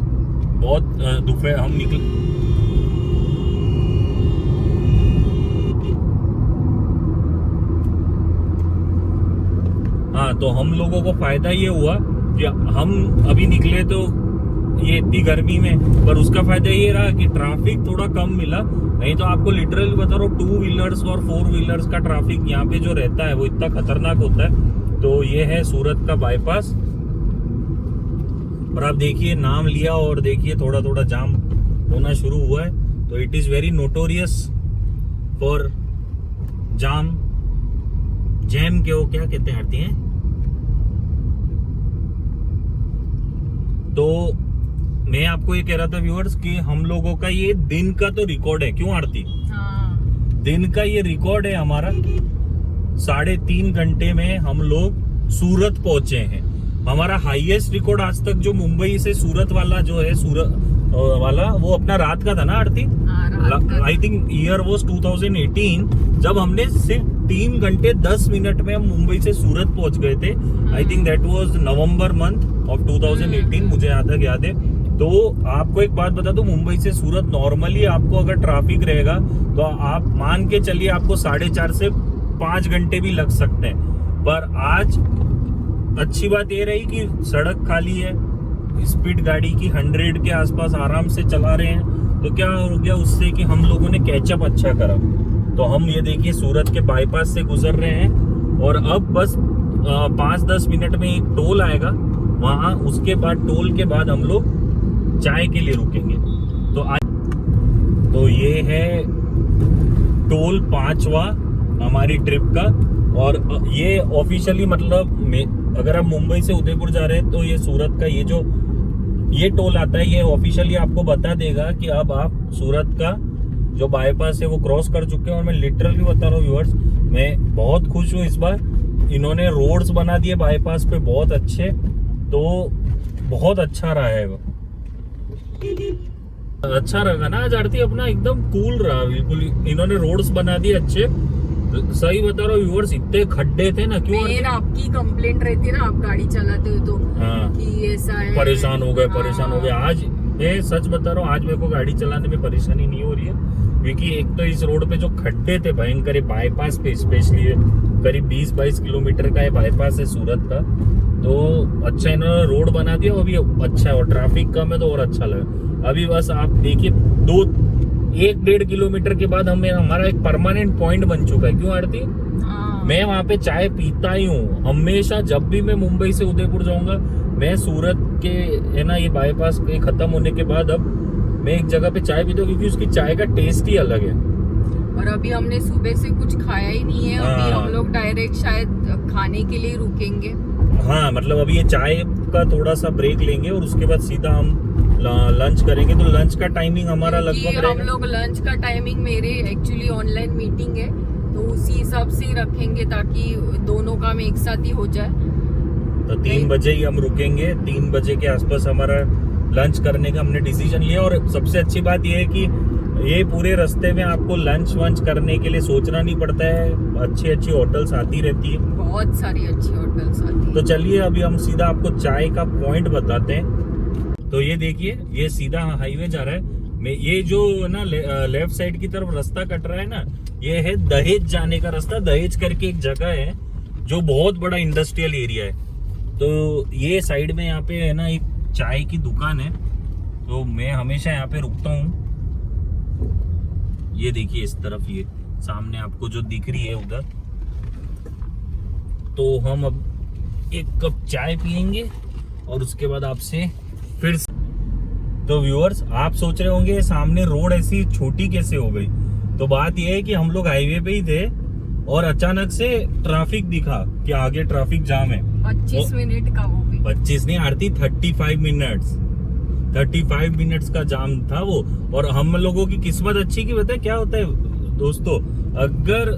बहुत दोपहर हम निकले। हाँ, तो हम लोगों को फायदा ये हुआ कि हम अभी निकले तो ये इतनी गर्मी में, पर उसका फायदा ये रहा कि ट्रैफिक थोड़ा कम मिला। नहीं तो आपको लिटरली बता रहा हूँ 2 व्हीलर्स और 4 व्हीलर्स का ट्रैफिक यहाँ पे जो रहता है वो इतना खतरनाक होता है। तो ये है सूरत का बाईपास, और आप देखिए नाम लिया और देखिए थोड़ा थोड़ा जाम होना शुरू हुआ है। तो it is very notorious for jam के वो क्या कहते हैं आरती हैं। तो मैं आपको ये कह रहा था व्यूअर्स कि हम लोगों का ये दिन का तो रिकॉर्ड है, क्यों आरती? हाँ। दिन का ये रिकॉर्ड है हमारा। 3.5 घंटे में हम लोग सूरत पहुंचे हैं। हमारा हाईएस्ट रिकॉर्ड आज तक जो मुंबई से सूरत वाला जो है सूरत वाला वो अपना रात का था ना आरती? आई थिंक ईयर वॉज 2018, जब हमने सिर्फ 3 घंटे 10 मिनट में हम मुंबई से सूरत पहुंच गए थे। I think that was November month of 2018, मुझे याद है। तो आपको एक बात बता दूं, मुंबई से सूरत नॉर्मली आपको अगर ट्रैफिक रहेगा तो आप मान के चलिए आपको 4.5 से 5 घंटे भी लग सकते हैं। पर आज अच्छी बात ये रही कि सड़क खाली है, स्पीड गाड़ी की 100 के आसपास आराम से चला रहे हैं। तो क्या हो गया उससे कि हम लोगों ने कैचअप अच्छा करा। तो हम ये देखिए सूरत के बाईपास से गुजर रहे हैं, और अब बस 5-10 मिनट में एक टोल आएगा वहां। उसके बाद टोल के बाद हम लोग चाय के लिए रुकेंगे। तो ये है टोल 5वां हमारी ट्रिप का, और ये ऑफिशियली मतलब अगर आप मुंबई से उदयपुर जा रहे हैं तो ये सूरत का ये टोल आता है, ये ऑफिशियली आपको बता देगा कि अब आप सूरत का जो बाईपास है वो क्रॉस कर चुके हैं। और मैं लिटरली बता रहा हूँ व्यूअर्स, मैं बहुत खुश हूँ इस बार। इन्होंने रोड्स बना दिए बाईपास पे बहुत अच्छे, तो बहुत अच्छा रहा है वो। अच्छा रहेगा ना आज आरती, अपना एकदम कूल रहा बिल्कुल। इन्होंने रोड्स बना दिए अच्छे। सही बता रहा हूँ व्यूअर्स, इतने खड्डे थे ना। क्यों? आपकी कंप्लेंट रहती है ना आप गाड़ी चलाते हो तो हाँ, कि ऐसा है, परेशान हो गए। आज मैं सच बता रहा हूँ, आज मेरे को गाड़ी चलाने में परेशानी नहीं हो रही है, क्योंकि एक तो इस रोड पे जो खड्डे थे भयंकर, बाईपास पे स्पेशली करीब 20-22 किलोमीटर का बाईपास है सूरत का। तो अच्छा इन्होंने रोड बना दिया, अभी अच्छा है, और ट्रैफिक कम है तो और अच्छा लगा। अभी बस आप देखिए 1-1.5 किलोमीटर के बाद हमारा एक परमानेंट पॉइंट बन चुका है। क्यों आरती? मैं वहां पे चाय पीता ही हूँ हमेशा। जब भी मैं मुंबई से उदयपुर जाऊंगा मैं सूरत के है ना, ये बाईपास के खत्म होने के बाद अब मैं एक जगह पे चाय पीता हूँ, क्योंकि उसकी चाय का टेस्ट ही अलग है। और अभी हमने सुबह से कुछ खाया ही नहीं है। अभी हाँ। हम लोग डायरेक्ट शायद खाने के लिए रुकेंगे। हाँ, मतलब अभी ये चाय का थोड़ा सा ब्रेक लेंगे और उसके बाद सीधा हम लंच करेंगे। तो लंच का टाइमिंग हमारा लगभग हम लोग लंच का टाइमिंग मेरे एक्चुअली ऑनलाइन मीटिंग है, तो उसी हिसाब से ही रखेंगे ताकि दोनों काम एक साथ ही हो जाए। तो 3 बजे ही हम रुकेंगे। 3 बजे के आसपास हमारा लंच करने का हमने डिसीजन लिया। और सबसे अच्छी बात यह है कि ये पूरे रास्ते में आपको लंच वंच करने के लिए सोचना नहीं पड़ता है। अच्छी अच्छी होटल्स आती रहती है, बहुत सारी अच्छी होटल्स आती है। तो चलिए अभी हम सीधा आपको चाय का पॉइंट बताते हैं। तो ये देखिए, ये सीधा हाईवे जा रहा है। ये जो ना लेफ्ट साइड की तरफ रास्ता कट रहा है ना, ये है दहेज जाने का रास्ता। दहेज करके एक जगह है जो बहुत बड़ा इंडस्ट्रियल एरिया है। तो ये साइड में यहाँ पे है ना एक चाय की दुकान है, तो मैं हमेशा यहाँ पे रुकता हूँ। ये देखिए इस तरफ, ये सामने आपको जो दिख रही है उधर। तो हम अब एक कप चाय पियेंगे और उसके बाद आपसे फिर। तो व्यूअर्स, आप सोच रहे होंगे सामने रोड ऐसी छोटी कैसे हो गई। तो बात यह है कि हम लोग हाईवे पे ही थे और अचानक से ट्रैफिक दिखा कि आगे ट्रैफिक जाम है। 25 मिनट का, वो भी 25 नहीं आरती, 35 मिनट्स का जाम था वो। और हम लोगों की किस्मत अच्छी कि पता है क्या होता है दोस्तों, अगर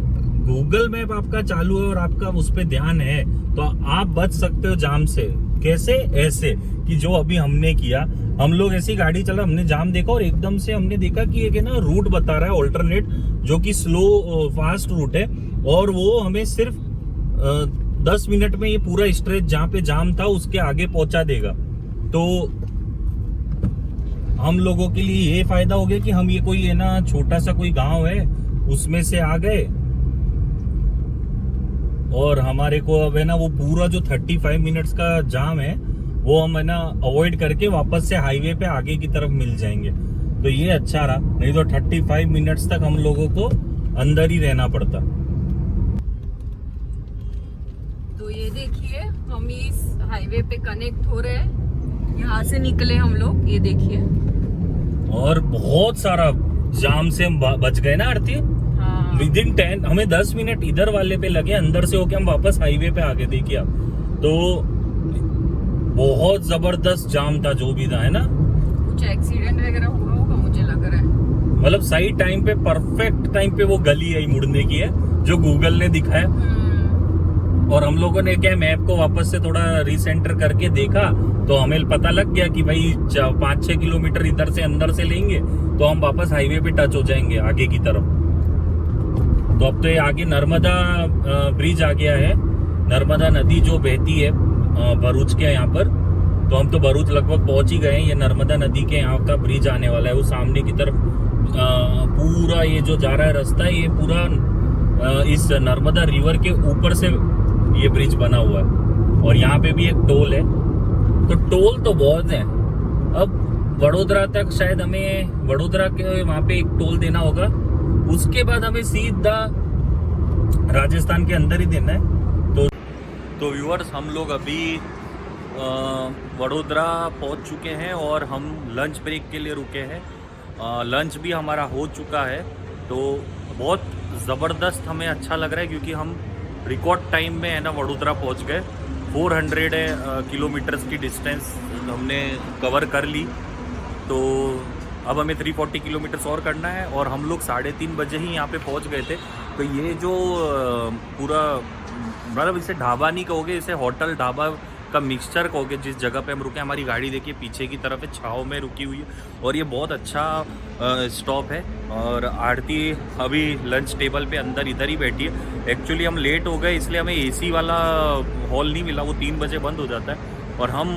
गूगल मैप आपका चालू है और आपका उस पर ध्यान है तो आप बच सकते हो जाम से। कैसे? ऐसे कि जो अभी हमने किया, हम लोग ऐसी गाड़ी चला, हमने जाम देखा और एकदम से हमने देखा कि एक है ना रूट बता रहा है ऑल्टरनेट, जो कि स्लो फास्ट रूट है, और वो हमें सिर्फ 10 मिनट में ये पूरा स्ट्रेच जहाँ पे जाम था उसके आगे पहुंचा देगा। तो हम लोगों के लिए ये फायदा हो गया कि हम ये कोई है ना छोटा सा कोई गांव है उसमें से आ गए, और हमारे को अब है ना वो पूरा जो 35 मिनट्स का जाम है वो हम है ना अवॉइड करके वापस से हाईवे पे आगे की तरफ मिल जाएंगे। तो ये अच्छा रहा, नहीं तो 35 मिनट्स तक हम लोगों को अंदर ही रहना पड़ता। तो ये देखिए, हम इस हाईवे पे कनेक्ट हो रहे हैं, यहाँ से निकले हम लोग, ये देखिए। और बहुत सारा जाम से हम बच गए ना आरती। हाँ। विदिन 10 हमें 10 मिनट इधर वाले पे लगे, अंदर से होके हम वापस हाईवे पे आगे। देखिए आप, तो बहुत जबरदस्त जाम था जो भी था, है ना। कुछ एक्सीडेंट वगैरह हुआ होगा मुझे लग रहा है। मतलब सही टाइम पे, परफेक्ट टाइम पे वो गली है मुड़ने की है जो गूगल ने दिखाया। और हम लोगों ने क्या मैप को वापस से थोड़ा रिसेंटर करके देखा तो हमें पता लग गया कि भाई 5-6 किलोमीटर इधर से अंदर से लेंगे तो हम वापस हाईवे पे टच हो जाएंगे आगे की तरफ। तो अब तो ये आगे नर्मदा ब्रिज आ गया है, नर्मदा नदी जो बहती है भरूच के यहाँ पर। तो हम तो भरूच लगभग पहुंच ही गए हैं। ये नर्मदा नदी के यहाँ का ब्रिज आने वाला है, वो सामने की तरफ पूरा ये जो जा रहा है रास्ता है, ये पूरा इस नर्मदा रिवर के ऊपर से ये ब्रिज बना हुआ है। और यहाँ पे भी एक टोल है, तो टोल तो बहुत है। अब वडोदरा तक शायद हमें, वडोदरा के वहाँ पे एक टोल देना होगा, उसके बाद हमें सीधा राजस्थान के अंदर ही देना है। तो व्यूअर्स, हम लोग अभी वडोदरा पहुँच चुके हैं और हम लंच ब्रेक के लिए रुके हैं। लंच भी हमारा हो चुका है, तो बहुत ज़बरदस्त हमें अच्छा लग रहा है क्योंकि हम रिकॉर्ड टाइम में है ना वडोदरा पहुंच गए। 400 किलोमीटर्स की डिस्टेंस हमने कवर कर ली। तो अब हमें 340 किलोमीटर्स और करना है, और हम लोग 3:30 बजे ही यहाँ पे पहुंच गए थे। तो ये जो पूरा, मतलब इसे ढाबा नहीं कहोगे, इसे होटल ढाबा का मिक्सचर कहोगे जिस जगह पे हम रुके। हमारी गाड़ी देखिए पीछे की तरफ है, छाव में रुकी हुई है, और ये बहुत अच्छा स्टॉप है। और आरती अभी लंच टेबल पे अंदर इधर ही बैठी है। एक्चुअली हम लेट हो गए इसलिए हमें एसी वाला हॉल नहीं मिला, वो 3 बजे बंद हो जाता है। और हम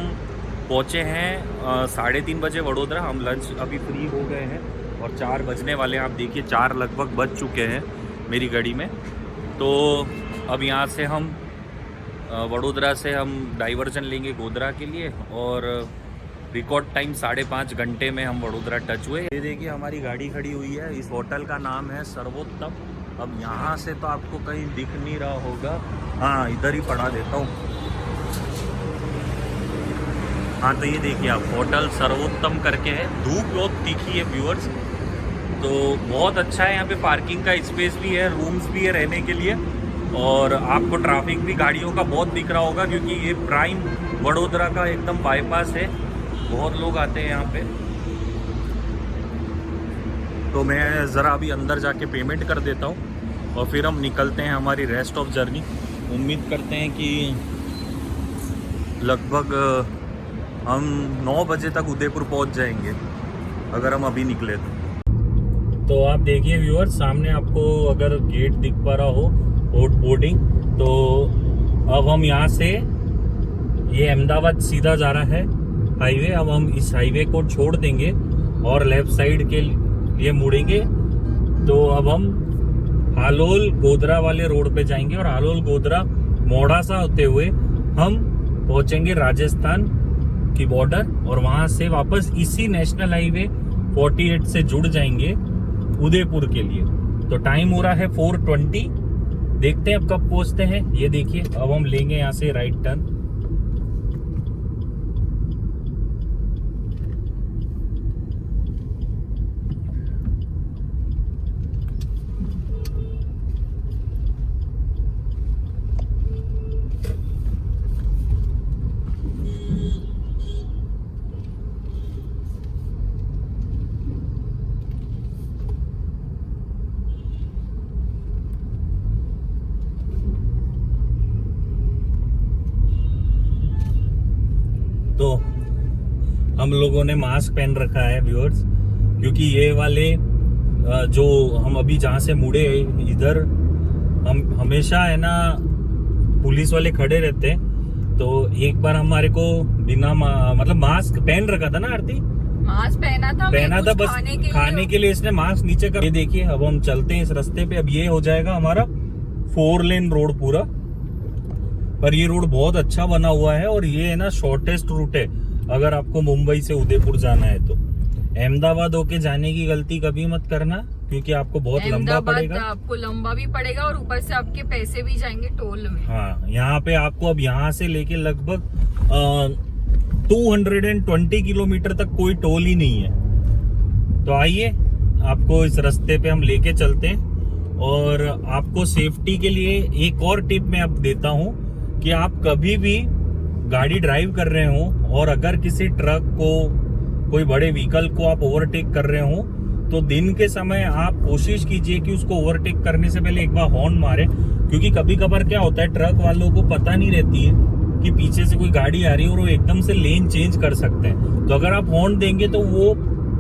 पहुँचे हैं 3:30 बजे वडोदरा। हम लंच अभी फ्री हो गए हैं और 4 बजने वाले हैं। आप देखिए 4 लगभग बज चुके हैं मेरी गाड़ी में। तो अब यहाँ से हम वडोदरा से हम डाइवर्जन लेंगे गोधरा के लिए, और रिकॉर्ड टाइम 5.5 घंटे में हम वडोदरा टच हुए। ये देखिए हमारी गाड़ी खड़ी हुई है, इस होटल का नाम है सर्वोत्तम। अब यहाँ से तो आपको कहीं दिख नहीं रहा होगा, हाँ इधर ही पढ़ा देता हूँ। हाँ तो ये देखिए आप, होटल सर्वोत्तम करके है। धूप बहुत तीखी है व्यूअर्स, तो बहुत अच्छा है। यहाँ पे पार्किंग का स्पेस भी है, रूम्स भी है रहने के लिए, और आपको ट्रैफिक भी गाड़ियों का बहुत दिख रहा होगा क्योंकि ये प्राइम वडोदरा का एकदम बाईपास है। बहुत लोग आते हैं यहाँ पे। तो मैं ज़रा अभी अंदर जाके पेमेंट कर देता हूँ और फिर हम निकलते हैं हमारी रेस्ट ऑफ जर्नी। उम्मीद करते हैं कि लगभग हम 9 बजे तक उदयपुर पहुँच जाएंगे अगर हम अभी निकले तो आप देखिए व्यूअर, सामने आपको अगर गेट दिख पा रहा हो बोर्डिंग, तो अब हम यहाँ से, ये अहमदाबाद सीधा जा रहा है हाईवे। अब हम इस हाईवे को छोड़ देंगे और लेफ्ट साइड के लिए मुड़ेंगे। तो अब हम हालोल गोधरा वाले रोड पे जाएंगे और हालोल गोधरा मोड़ासा होते हुए हम पहुंचेंगे राजस्थान की बॉर्डर, और वहां से वापस इसी नेशनल हाईवे 48 से जुड़ जाएंगे उदयपुर के लिए। तो टाइम हो रहा है 4:20। देखते हैं अब कब पहुंचते हैं। ये देखिए अब हम लेंगे यहाँ से राइट टर्न। तो हम लोगों ने मास्क पहन रखा है व्यूअर्स, क्योंकि ये वाले जो हम अभी जहाँ से मुड़े इधर, हम हमेशा है ना पुलिस वाले खड़े रहते हैं। तो एक बार हमारे को बिना मतलब मास्क पहन रखा था ना आरती, मास्क पहना था बस खाने के लिए इसने मास्क नीचे कर। ये देखिए अब हम चलते हैं इस रास्ते पे। अब ये हो जाएगा हमारा 4 लेन रोड पूरा, पर ये रोड बहुत अच्छा बना हुआ है और ये है ना शॉर्टेस्ट रूट है अगर आपको मुंबई से उदयपुर जाना है तो। अहमदाबाद होके जाने की गलती कभी मत करना, क्योंकि आपको बहुत लंबा पड़ेगा। आपको लंबा भी पड़ेगा और ऊपर से आपके पैसे भी जाएंगे टोल में। हाँ, यहाँ पे आपको अब यहाँ से लेके लगभग 220 किलोमीटर तक कोई टोल ही नहीं है। तो आइए आपको इस रास्ते पे हम लेके चलते हैं, और आपको सेफ्टी के लिए एक और टिप मैं अब देता हूँ कि आप कभी भी गाड़ी ड्राइव कर रहे हो और अगर किसी ट्रक को, कोई बड़े व्हीकल को आप ओवरटेक कर रहे हो, तो दिन के समय आप कोशिश कीजिए कि उसको ओवरटेक करने से पहले एक बार हॉर्न मारे, क्योंकि कभी कभार क्या होता है ट्रक वालों को पता नहीं रहती है कि पीछे से कोई गाड़ी आ रही है और वो एकदम से लेन चेंज कर सकते हैं। तो अगर आप हॉर्न देंगे तो वो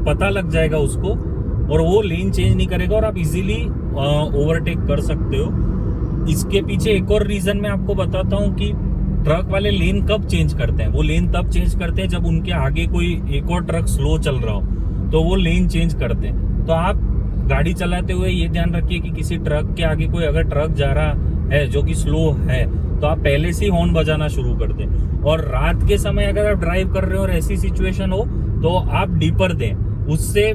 पता लग जाएगा उसको और वो लेन चेंज नहीं करेगा और आप इजीली ओवरटेक कर सकते हो। इसके पीछे एक और रीजन मैं आपको बताता हूँ कि ट्रक वाले लेन कब चेंज करते हैं। वो लेन तब चेंज करते हैं जब उनके आगे कोई एक और ट्रक स्लो चल रहा हो, तो वो लेन चेंज करते हैं। तो आप गाड़ी चलाते हुए ये ध्यान रखिए कि किसी ट्रक के आगे कोई अगर ट्रक जा रहा है जो कि स्लो है, तो आप पहले से ही हॉर्न बजाना शुरू कर दें। और रात के समय अगर आप ड्राइव कर रहे हो और ऐसी सिचुएशन हो तो आप डीपर दें। उससे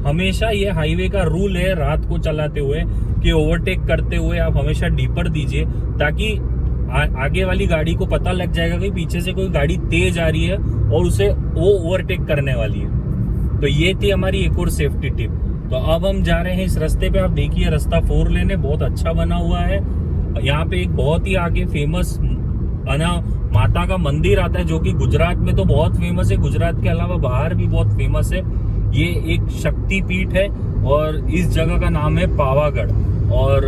हमेशा ये हाईवे का रूल है रात को चलाते हुए कि ओवरटेक करते हुए आप हमेशा डीपर दीजिए, ताकि आगे वाली गाड़ी को पता लग जाएगा कि पीछे से कोई गाड़ी तेज आ रही है और उसे वो ओवरटेक करने वाली है। तो ये थी हमारी एक और सेफ्टी टिप। तो अब हम जा रहे हैं इस रास्ते पे। आप देखिए रास्ता 4 लेन है, बहुत अच्छा बना हुआ है। यहाँ पे एक बहुत ही आगे फेमस माता का मंदिर आता है, जो कि गुजरात में तो बहुत फेमस है, गुजरात के अलावा बाहर भी बहुत फेमस है। ये एक शक्ति पीठ है और इस जगह का नाम है पावागढ़। और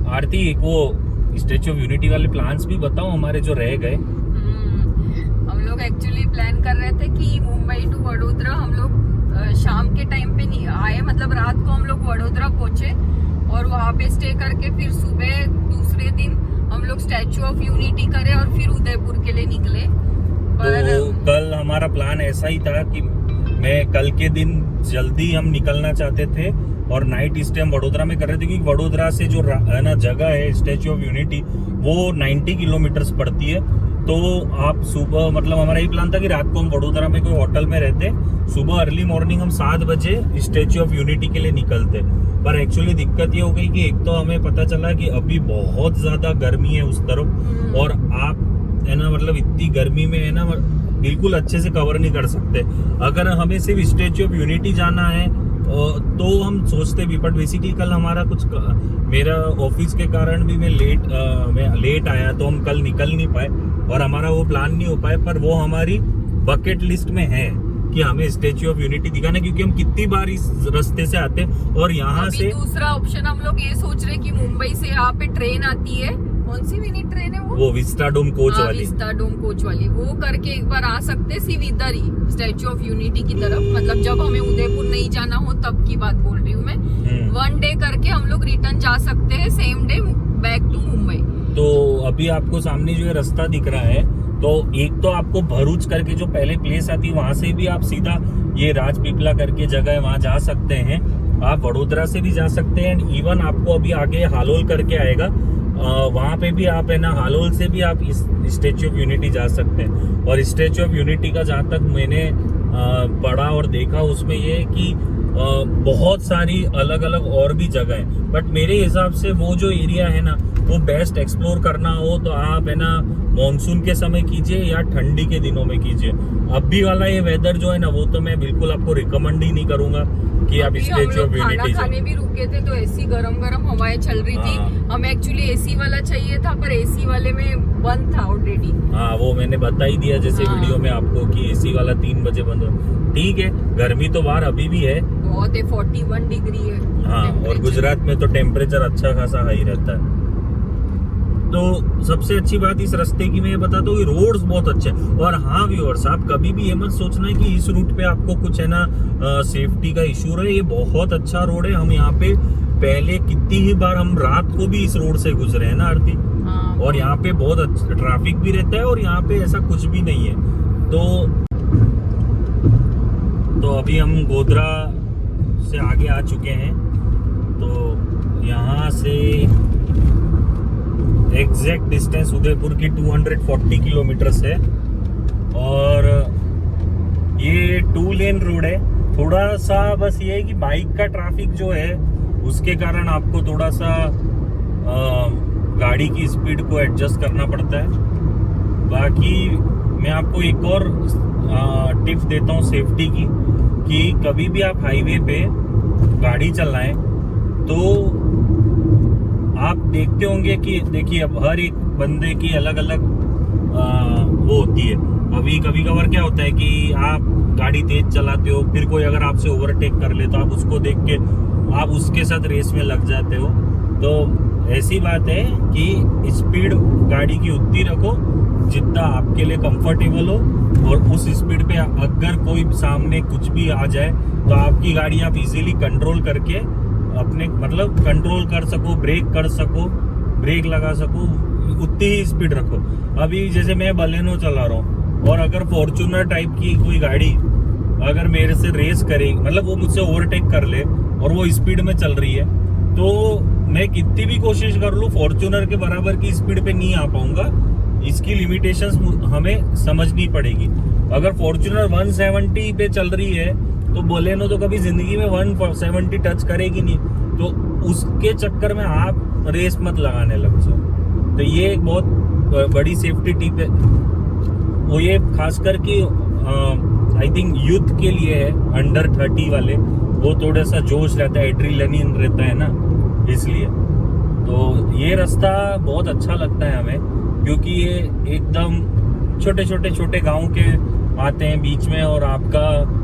आरती एक वो स्टेच्यू ऑफ यूनिटी वाले प्लान्स भी बताओ हमारे जो रह गए। हम लोग एक्चुअली प्लान कर रहे थे कि मुंबई टू वडोदरा हम लोग शाम के टाइम पे नहीं आए, मतलब रात को हम लोग वडोदरा पहुंचे और वहाँ पे स्टे करके फिर सुबह दूसरे दिन हम लोग स्टैच्यू ऑफ यूनिटी करे और फिर उदयपुर के लिए निकले। तो कल हमारा प्लान ऐसा ही था कि मैं कल के दिन जल्दी हम निकलना चाहते थे और नाइट स्टे हम वडोदरा में कर रहे थे, क्योंकि वडोदरा से जो है ना जगह है स्टैच्यू ऑफ यूनिटी वो 90 किलोमीटर पड़ती है। तो आप सुबह, मतलब हमारा ये प्लान था कि रात को हम वडोदरा में कोई होटल में रहते, सुबह अर्ली मॉर्निंग हम 7 बजे स्टैच्यू ऑफ यूनिटी के लिए निकलते। पर एक्चुअली दिक्कत ये हो गई कि एक तो हमें पता चला कि अभी बहुत ज्यादा गर्मी है उस तरफ, और आप है ना मतलब इतनी गर्मी में है ना बिल्कुल अच्छे से कवर नहीं कर सकते। अगर हमें सिर्फ स्टैच्यू ऑफ यूनिटी जाना है तो हम सोचते भी, बट बेसिकली कल हमारा मेरा ऑफिस के कारण भी मैं लेट आया, तो हम कल निकल नहीं पाए और हमारा वो प्लान नहीं हो पाए। पर वो हमारी बकेट लिस्ट में है कि हमें स्टैच्यू ऑफ यूनिटी दिखाना है, क्योंकि हम कितनी बार इस रास्ते से आते हैं। और यहाँ से दूसरा ऑप्शन हम लोग ये सोच रहे कि मुंबई से यहाँ पे ट्रेन आती है, कौन सी मिनी ट्रेन है वो विस्टाडोम कोच वाली, विस्टाडोम कोच वाली, वो करके एक बार आ सकते सिर्फ इधर ही स्टैच्यू ऑफ यूनिटी की तरफ। मतलब जब हमें उदयपुर नहीं जाना हो तब की बात बोल रही हूँ मैं। 1 डे करके हम लोग रिटर्न जा सकते हैं, same day back to Mumbai. तो अभी आपको सामने जो है रास्ता दिख रहा है, तो एक तो आपको भरूच करके जो पहले प्लेस आती है वहां से भी आप सीधा ये राजपीपला करके जगह है वहां जा सकते हैं। आप वडोदरा से भी जा सकते हैं, एंड इवन आपको अभी आगे हालोल करके आएगा, वहां पे भी आप है ना, हालोल से भी आप इस स्टैच्यू ऑफ यूनिटी जा सकते हैं। और स्टैच्यू ऑफ यूनिटी का जहाँ तक मैंने पढ़ा और देखा, उसमें ये है कि बहुत सारी अलग अलग और भी जगह है, बट मेरे हिसाब से वो जो एरिया है ना, वो बेस्ट एक्सप्लोर करना हो तो आप है ना मॉनसून के समय कीजिए या ठंडी के दिनों में कीजिए। अभी वाला ये वेदर जो है ना, वो तो मैं बिल्कुल आपको रिकमेंड ही नहीं करूंगा कि आप स्टैच्यू ऑफ यूनिटी खाने भी रुके थे तो एसी गरम हवाएं चल रही थी। हमें एक्चुअली एसी वाला चाहिए था, पर एसी वाले में बंद था ऑलरेडी। हाँ, वो मैंने बता ही दिया जैसे वीडियो में आपको कि एसी वाला 3 बजे बंद हो। ठीक है, गर्मी तो बाहर अभी भी है, बहुत है, 41 डिग्री है। हाँ, और गुजरात में तो टेम्परेचर अच्छा खासा हाई रहता है। तो सबसे अच्छी बात इस रास्ते की मैं बताता हूँ कि रोड्स बहुत अच्छे हैं। और हाँ व्यूअर्स, आप कभी भी ये मत सोचना है कि इस रूट पे आपको कुछ है ना सेफ्टी का इशू रहे। ये बहुत अच्छा रोड है। हम यहाँ पे पहले कितनी ही बार हम रात को भी इस रोड से गुजरे हैं ना आरती। हाँ। और यहाँ पे बहुत अच्छा ट्रैफिक भी रहता है और यहाँ पे ऐसा कुछ भी नहीं है। तो अभी हम गोधरा से आगे आ चुके हैं। तो यहाँ से एग्जैक्ट डिस्टेंस उदयपुर की 240 किलोमीटर है और ये 2 लेन रोड है। थोड़ा सा बस ये है कि बाइक का ट्रैफिक जो है उसके कारण आपको थोड़ा सा गाड़ी की स्पीड को एडजस्ट करना पड़ता है। बाकी मैं आपको एक और टिप देता हूँ सेफ्टी की, कि कभी भी आप हाईवे पे गाड़ी चलाएं तो आप देखते होंगे कि देखिए अब हर एक बंदे की अलग अलग वो होती है। अभी कभी कभार क्या होता है कि आप गाड़ी तेज चलाते हो, फिर कोई अगर आपसे ओवरटेक कर ले तो आप उसको देख के आप उसके साथ रेस में लग जाते हो। तो ऐसी बात है कि स्पीड गाड़ी की उतनी रखो जितना आपके लिए कंफर्टेबल हो, और उस स्पीड पे अगर कोई सामने कुछ भी आ जाए तो आपकी गाड़ी आप इजीली कंट्रोल करके अपने मतलब कंट्रोल कर सको, ब्रेक कर सको, ब्रेक लगा सको, उतनी ही स्पीड रखो। अभी जैसे मैं बलेनो चला रहा हूँ और अगर फॉर्च्यूनर टाइप की कोई गाड़ी अगर मेरे से रेस करे, मतलब वो मुझसे ओवरटेक कर ले और वो स्पीड में चल रही है, तो मैं कितनी भी कोशिश कर लूँ फॉर्च्यूनर के बराबर की स्पीड पे नहीं आ पाऊंगा। इसकी लिमिटेशंस हमें समझनी पड़ेगी। अगर फॉर्च्यूनर 170 पे चल रही है तो बोलेनो तो कभी जिंदगी में 170 टच करेगी नहीं, तो उसके चक्कर में आप रेस मत लगाने लग जाओ। तो ये एक बहुत बड़ी सेफ्टी टिप है। वो ये खासकर कि आई थिंक यूथ के लिए है, अंडर 30 वाले, वो थोड़ा सा जोश रहता है, एड्रेनलिन रहता है ना, इसलिए। तो ये रास्ता बहुत अच्छा लगता है हमें, क्योंकि ये एकदम छोटे गांव के आते हैं बीच में, और आपका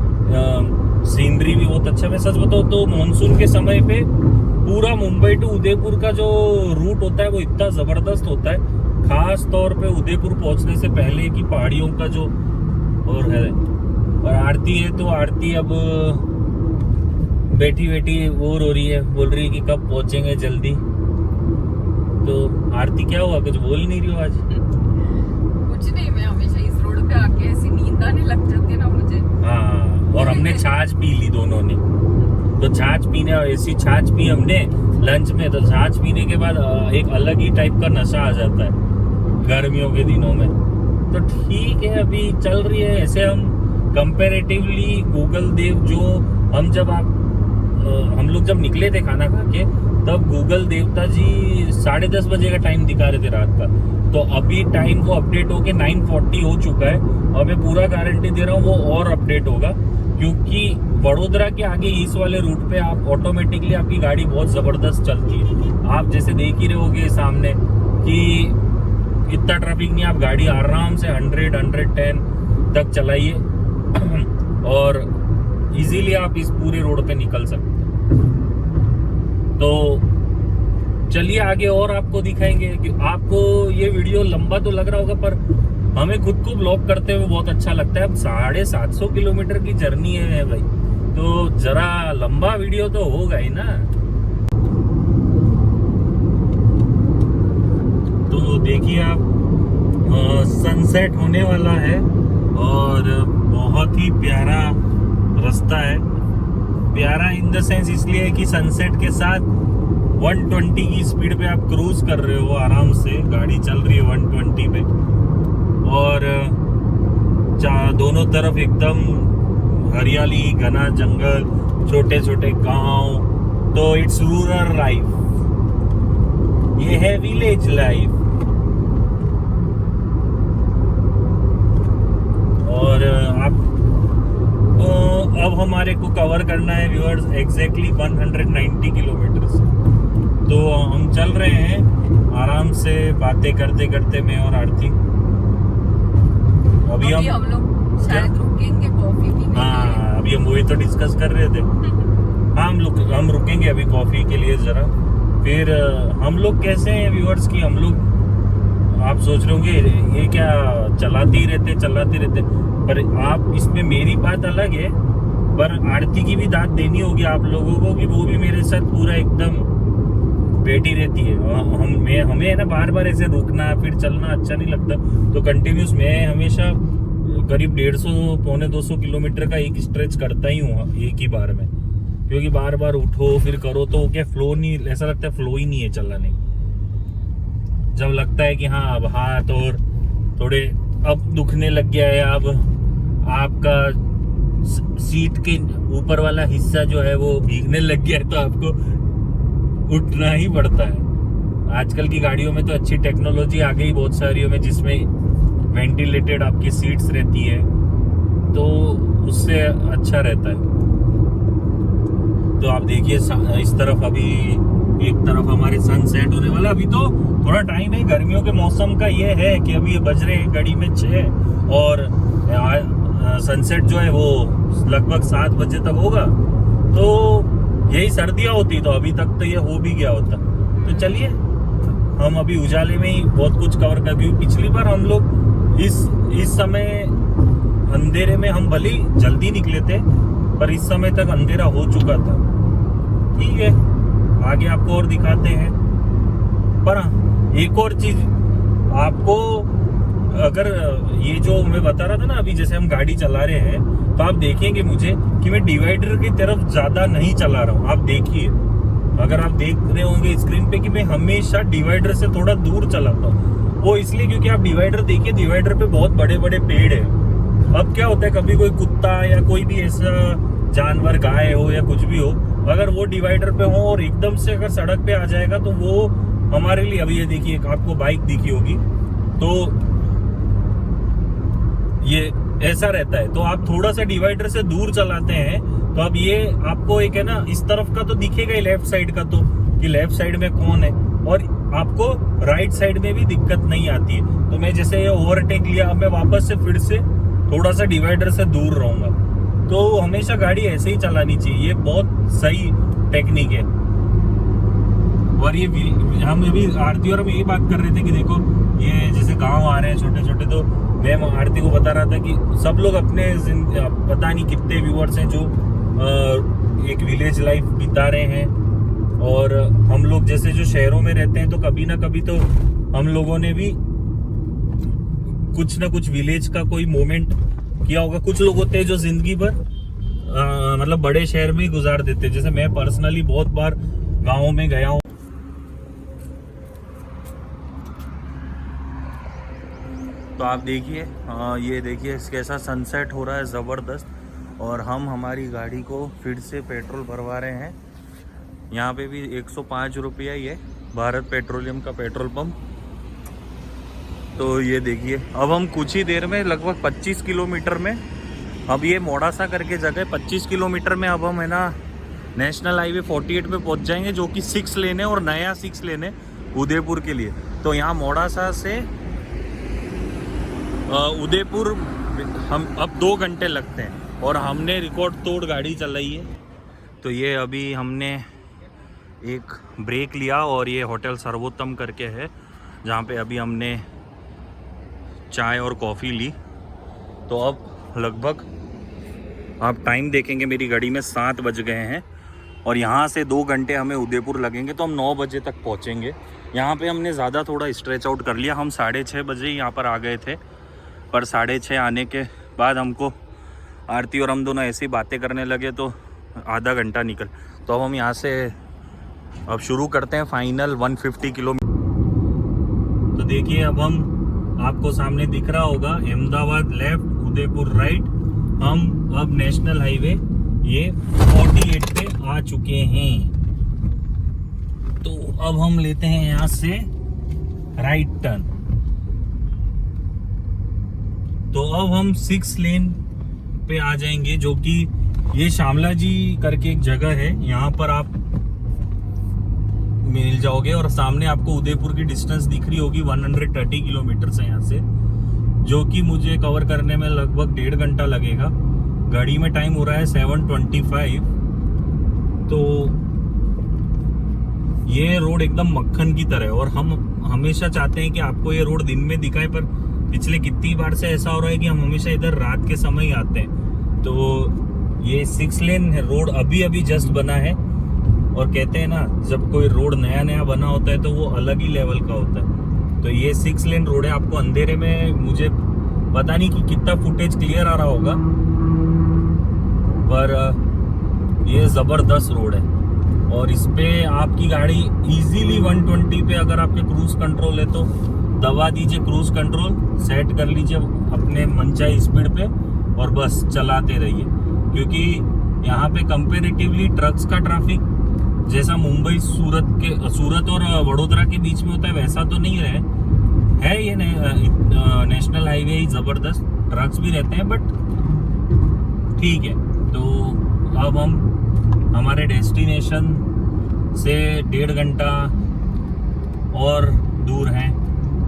सीनरी भी बहुत अच्छा। मैं सच बताऊं तो मॉनसून के समय पे पूरा मुंबई टू उदयपुर का जो रूट होता है वो इतना जबरदस्त होता है, खास तौर पे उदयपुर पहुंचने से पहले की पहाड़ियों का जो और है। और आरती है तो आरती अब बैठी वो रो रही है, बोल रही है कि कब पहुंचेंगे जल्दी। तो आरती क्या हुआ, कुछ बोल नहीं रही हो आज? कुछ नहीं, मैं हमेशा इस रोड पे आके ऐसी नींद आने लग जाती है ना मुझे। हाँ, और हमने छाछ पी ली दोनों ने। तो छाछ पीने और ऐसी छाछ पी हमने लंच में, तो छाछ पीने के बाद एक अलग ही टाइप का नशा आ जाता है गर्मियों के दिनों में। तो ठीक है, अभी चल रही है ऐसे। हम कंपैरेटिवली गूगल देव जो हम लोग जब निकले थे खाना खा के, तब गूगल देवता जी 10:30 बजे का टाइम दिखा रहे थे रात का। तो अभी टाइम वो अपडेट होके 9:40 हो चुका है और मैं पूरा गारंटी दे रहा हूँ वो और अपडेट होगा, क्योंकि वडोदरा के आगे इस वाले रूट पे आप ऑटोमेटिकली आपकी गाड़ी बहुत जबरदस्त चलती है। आप जैसे देख ही रहे होगे सामने कि इतना ट्रैफिक नहीं, आप गाड़ी आराम से 100-110 तक चलाइए और इजीली आप इस पूरे रोड पे निकल सकते। तो चलिए आगे और आपको दिखाएंगे कि आपको ये वीडियो लंबा तो लग रहा होगा, पर हमें खुद को ब्लॉग करते हुए बहुत अच्छा लगता है। अब 750 किलोमीटर की जर्नी है भाई, तो जरा लंबा वीडियो तो होगा ही ना। तो देखिए आप सनसेट होने वाला है और बहुत ही प्यारा रास्ता है। प्यारा इन द सेंस इसलिए है कि सनसेट के साथ 120 की स्पीड पे आप क्रूज कर रहे हो, आराम से गाड़ी चल रही है 120 पे और दोनों तरफ एकदम हरियाली, घना जंगल, छोटे छोटे गांव। तो इट्स रूरल लाइफ, ये है विलेज लाइफ। और आप अब हमारे को कवर करना है व्यूअर्स एग्जैक्टली 190 किलोमीटर। तो हम चल रहे हैं आराम से बातें करते करते, मैं और आरती। अभी हम लोग शायद रुकेंगे कॉफी पीने। हाँ, अभी हम वही तो डिस्कस कर रहे थे। हाँ, हम रुकेंगे अभी कॉफी के लिए जरा। फिर हम लोग कैसे हैं व्यूअर्स की, हम लोग आप सोच रहे होंगे ये क्या चलाते ही रहते, पर आप इसमें मेरी बात अलग है, पर आरती की भी दाद देनी होगी आप लोगों को कि वो भी मेरे साथ पूरा एकदम बैठी रहती है। हमें है ना बार बार ऐसे रुकना फिर चलना अच्छा नहीं लगता, तो कंटिन्यूस मैं हमेशा करीब 150-200 किलोमीटर का एक स्ट्रेच करता ही हूँ एक ही बार में, क्योंकि बार बार उठो फिर करो तो क्या फ्लो नहीं, ऐसा लगता है फ्लो ही नहीं है चलाने। जब लगता है कि हाँ अब हाथ और थोड़े अब दुखने लग गया है, अब आपका सीट के ऊपर वाला हिस्सा जो है वो भीगने लग गया है, तो आपको उठना ही पड़ता है। आजकल की गाड़ियों में तो अच्छी टेक्नोलॉजी आ गई बहुत सारियों में, जिसमें वेंटिलेटेड आपकी सीट्स रहती है, तो उससे अच्छा रहता है। तो आप देखिए इस तरफ अभी एक तरफ हमारे सनसेट होने वाला, अभी तो थोड़ा टाइम है। गर्मियों के मौसम का ये है कि अभी बज रहे हैं घड़ी में 6 और सनसेट जो है वो लगभग 7 बजे तक होगा। तो यही सर्दियां होती तो अभी तक तो ये हो भी गया होता। तो चलिए हम अभी उजाले में ही बहुत कुछ कवर कर, क्योंकि पिछली बार हम लोग इस समय अंधेरे में हम भले जल्दी निकले थे, पर इस समय तक अंधेरा हो चुका था। ठीक है, आगे आपको और दिखाते हैं। पर एक और चीज आपको, अगर ये जो मैं बता रहा था ना अभी, जैसे हम गाड़ी चला रहे हैं तो आप देखेंगे मुझे कि मैं डिवाइडर की तरफ ज्यादा नहीं चला रहा हूँ। आप देखिए, अगर आप देख रहे होंगे स्क्रीन पे कि मैं हमेशा डिवाइडर से थोड़ा दूर चलाता हूँ। वो इसलिए क्योंकि आप डिवाइडर देखिए, डिवाइडर पे बहुत बड़े बड़े पेड़ है। अब क्या होता है, कभी कोई कुत्ता या कोई भी ऐसा जानवर, गाय हो या कुछ भी हो, अगर वो डिवाइडर पे हो और एकदम से अगर सड़क पे आ जाएगा तो वो हमारे लिए, अभी ये देखिए आपको बाइक दिखी होगी, तो ये ऐसा रहता है। तो आप थोड़ा सा डिवाइडर से दूर चलाते हैं तो अब ये आपको एक है ना इस तरफ का तो दिखेगा ही, लेफ्ट साइड का, तो कि लेफ्ट साइड में कौन है, और आपको राइट साइड में भी दिक्कत नहीं आती है। तो मैं जैसे ये ओवरटेक लिया, अब मैं वापस से फिर से थोड़ा सा डिवाइडर से दूर रहूंगा। तो हमेशा गाड़ी ऐसे ही चलानी चाहिए, ये बहुत सही टेक्निक है। और ये हम अभी आरती और हम यही बात कर रहे थे कि देखो ये जैसे गांव आ रहे हैं छोटे छोटे, तो मैं आरती को बता रहा था कि सब लोग अपने पता नहीं कितने व्यूअर्स हैं जो एक विलेज लाइफ बिता रहे हैं, और हम लोग जैसे जो शहरों में रहते हैं तो कभी ना कभी तो हम लोगों ने भी कुछ ना कुछ विलेज का कोई मोमेंट किया होगा। कुछ लोग होते हैं जो जिंदगी भर मतलब बड़े शहर में ही गुजार देते हैं, जैसे मैं पर्सनली बहुत बार गाँव में गया हूँ। तो आप देखिए, ये देखिए कैसा सनसेट हो रहा है ज़बरदस्त, और हम हमारी गाड़ी को फिर से पेट्रोल भरवा रहे हैं। यहाँ पे भी 105 रुपया ही है, भारत पेट्रोलियम का पेट्रोल पंप। तो ये देखिए अब हम कुछ ही देर में लगभग 25 किलोमीटर में, अब ये मोड़ासा करके जगह 25 किलोमीटर में अब हम है ना नेशनल हाईवे 48 पे पहुंच जाएंगे, जो कि 6 लेन है और नया 6 लेन है उदयपुर के लिए। तो यहाँ मोड़ासा से उदयपुर हम अब 2 घंटे लगते हैं और हमने रिकॉर्ड तोड़ गाड़ी चलाई है। तो ये अभी हमने एक ब्रेक लिया और ये होटल सर्वोत्तम करके है, जहाँ पे अभी हमने चाय और कॉफ़ी ली। तो अब लगभग आप टाइम देखेंगे मेरी घड़ी में 7 बज गए हैं और यहाँ से 2 घंटे हमें उदयपुर लगेंगे, तो हम 9 बजे तक पहुँचेंगे। यहाँ पे हमने ज़्यादा थोड़ा स्ट्रेच आउट कर लिया, हम 6:30 बजे यहाँ पर आ गए थे, पर 6:30 आने के बाद हमको आरती और हम दोनों ऐसी बातें करने लगे तो आधा घंटा निकल। तो अब हम यहाँ से अब शुरू करते हैं फाइनल 150 किलोमीटर। तो देखिए अब हम, आपको सामने दिख रहा होगा अहमदाबाद लेफ्ट, उदयपुर राइट। हम अब नेशनल हाईवे ये 48 पे आ चुके हैं। तो अब हम लेते हैं यहाँ से राइट टर्न। तो अब हम 6 लेन पे आ जाएंगे, जो कि ये श्यामला जी करके एक जगह है, यहाँ पर आप मिल जाओगे और सामने आपको उदयपुर की डिस्टेंस दिख रही होगी 130 किलोमीटर से यहाँ से, जो कि मुझे कवर करने में लगभग 1.5 घंटा लगेगा। गाड़ी में टाइम हो रहा है 7:25। तो ये रोड एकदम मक्खन की तरह है और हम हमेशा चाहते हैं कि आपको ये रोड दिन में दिखाए, पर पिछले कितनी बार से ऐसा हो रहा है कि हम हमेशा इधर रात के समय ही आते हैं। तो ये 6 लेन रोड अभी जस्ट बना है और कहते हैं ना, जब कोई रोड नया बना होता है तो वो अलग ही लेवल का होता है। तो ये 6 लेन रोड है। आपको अंधेरे में मुझे पता नहीं कि कितना फुटेज क्लियर आ रहा होगा, पर ये ज़बरदस्त रोड है और इस पे आपकी गाड़ी इजीली 120 पे, अगर आपके क्रूज कंट्रोल है तो दबा दीजिए क्रूज कंट्रोल, सेट कर लीजिए अपने मनचाही स्पीड पे और बस चलाते रहिए। क्योंकि यहाँ पे कंपेरेटिवली ट्रक्स का ट्रैफिक जैसा मुंबई सूरत और वडोदरा के बीच में होता है वैसा तो नहीं है ये नेशनल हाईवे ही ज़बरदस्त, ट्रक्स भी रहते हैं बट ठीक है। तो अब हम हमारे डेस्टिनेशन से 1.5 घंटा और दूर हैं।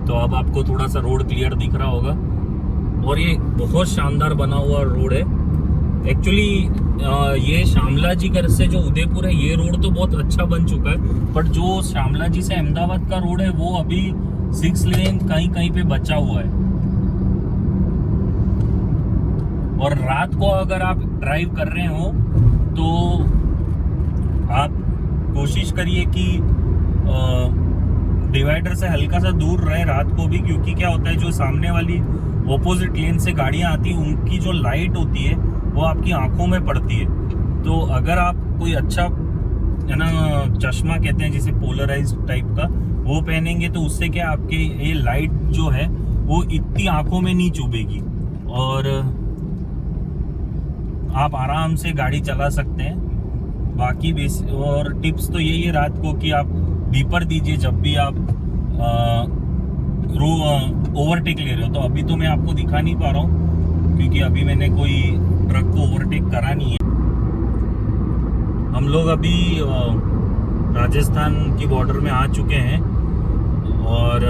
तो अब आपको थोड़ा सा रोड क्लियर दिख रहा होगा और ये बहुत शानदार बना हुआ रोड है। एक्चुअली ये श्यामला जी कर से जो उदयपुर है ये रोड तो बहुत अच्छा बन चुका है, बट जो श्यामला जी से अहमदाबाद का रोड है वो अभी 6 लेन कहीं पे बचा हुआ है। और रात को अगर आप ड्राइव कर रहे हो तो आप कोशिश करिए कि डिवाइडर से हल्का सा दूर रहे रात को भी, क्योंकि क्या होता है जो सामने वाली ऑपोजिट लेन से गाड़ियां आती हैं उनकी जो लाइट होती है वो आपकी आंखों में पड़ती है। तो अगर आप कोई अच्छा है ना चश्मा कहते हैं जिसे पोलराइज टाइप का, वो पहनेंगे तो उससे क्या आपके ये लाइट जो है वो इतनी आंखों में नहीं चुभेगी और आप आराम से गाड़ी चला सकते हैं। बाकी और टिप्स तो यही है रात को कि आप बीपर दीजिए जब भी आप ओवरटेक ले रहे हो। तो अभी तो मैं आपको दिखा नहीं पा रहा हूँ क्योंकि अभी मैंने कोई ट्रक को ओवरटेक करा नहीं है। हम लोग अभी राजस्थान की बॉर्डर में आ चुके हैं और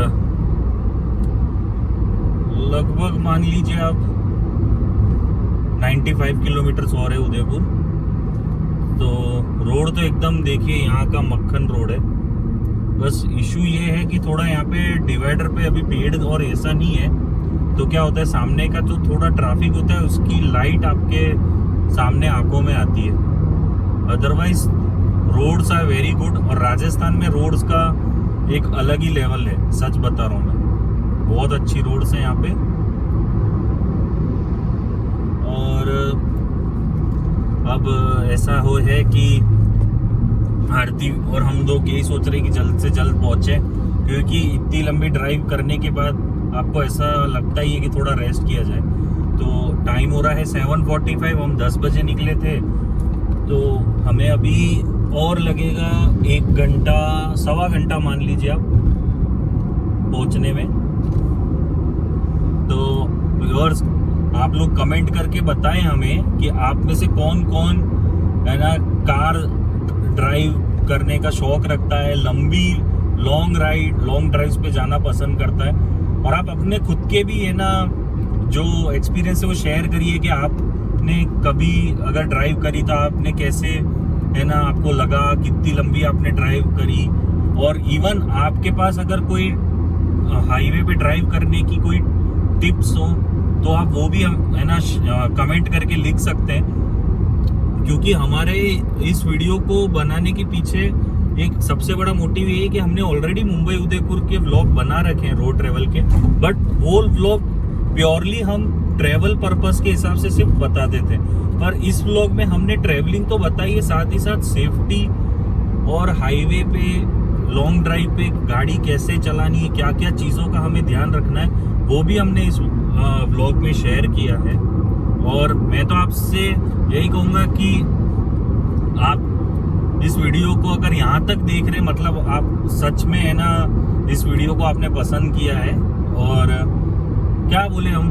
लगभग मान लीजिए आप 95 किलोमीटर और है उदयपुर। तो रोड तो एकदम देखिए यहाँ का मक्खन रोड है। बस इशू ये है कि थोड़ा यहाँ पे डिवाइडर पे अभी पेड़ और ऐसा नहीं है, तो क्या होता है सामने का जो थोड़ा ट्रैफिक होता है उसकी लाइट आपके सामने आंखों में आती है। Otherwise roads are very good और राजस्थान में रोड्स का एक अलग ही लेवल है, सच बता रहा हूँ मैं। बहुत अच्छी रोड्स हैं यहाँ पे। और अब ऐसा है कि आरती और हम लोग यही सोच रहे हैं कि जल्द से जल्द पहुँचे, क्योंकि इतनी लंबी ड्राइव करने के बाद आपको ऐसा लगता ही है कि थोड़ा रेस्ट किया जाए। तो टाइम हो रहा है 7:45, हम 10 बजे निकले थे, तो हमें अभी और लगेगा 1 घंटा 1.25 घंटा मान लीजिए आप पहुंचने में। व्यूअर्स आप लोग कमेंट करके बताएं हमें कि आप में से कौन कौन है ना कार ड्राइव करने का शौक रखता है, लंबी लॉन्ग ड्राइव्स पे जाना पसंद करता है। और आप अपने खुद के भी है ना जो एक्सपीरियंस है वो शेयर करिए कि आपने कभी अगर ड्राइव करी तो आपने कैसे है ना आपको लगा, कितनी लंबी आपने ड्राइव करी। और इवन आपके पास अगर कोई हाईवे पे ड्राइव करने की कोई टिप्स हो तो आप वो भी हम है ना कमेंट करके लिख सकते हैं, क्योंकि हमारे इस वीडियो को बनाने के पीछे एक सबसे बड़ा मोटिव ये है कि हमने ऑलरेडी मुंबई उदयपुर के व्लॉग बना रखे हैं रोड ट्रेवल के, बट वो व्लॉग प्योरली हम ट्रेवल पर्पस के हिसाब से सिर्फ बताते थे। पर इस व्लॉग में हमने ट्रेवलिंग तो बताई है, साथ ही साथ सेफ्टी और हाईवे पे लॉन्ग ड्राइव पे गाड़ी कैसे चलानी है, क्या क्या चीज़ों का हमें ध्यान रखना है, वो भी हमने इस व्लॉग में शेयर किया है। और मैं तो आपसे यही कहूँगा कि आप इस वीडियो को अगर यहाँ तक देख रहे मतलब आप सच में है ना इस वीडियो को आपने पसंद किया है। और क्या बोले हम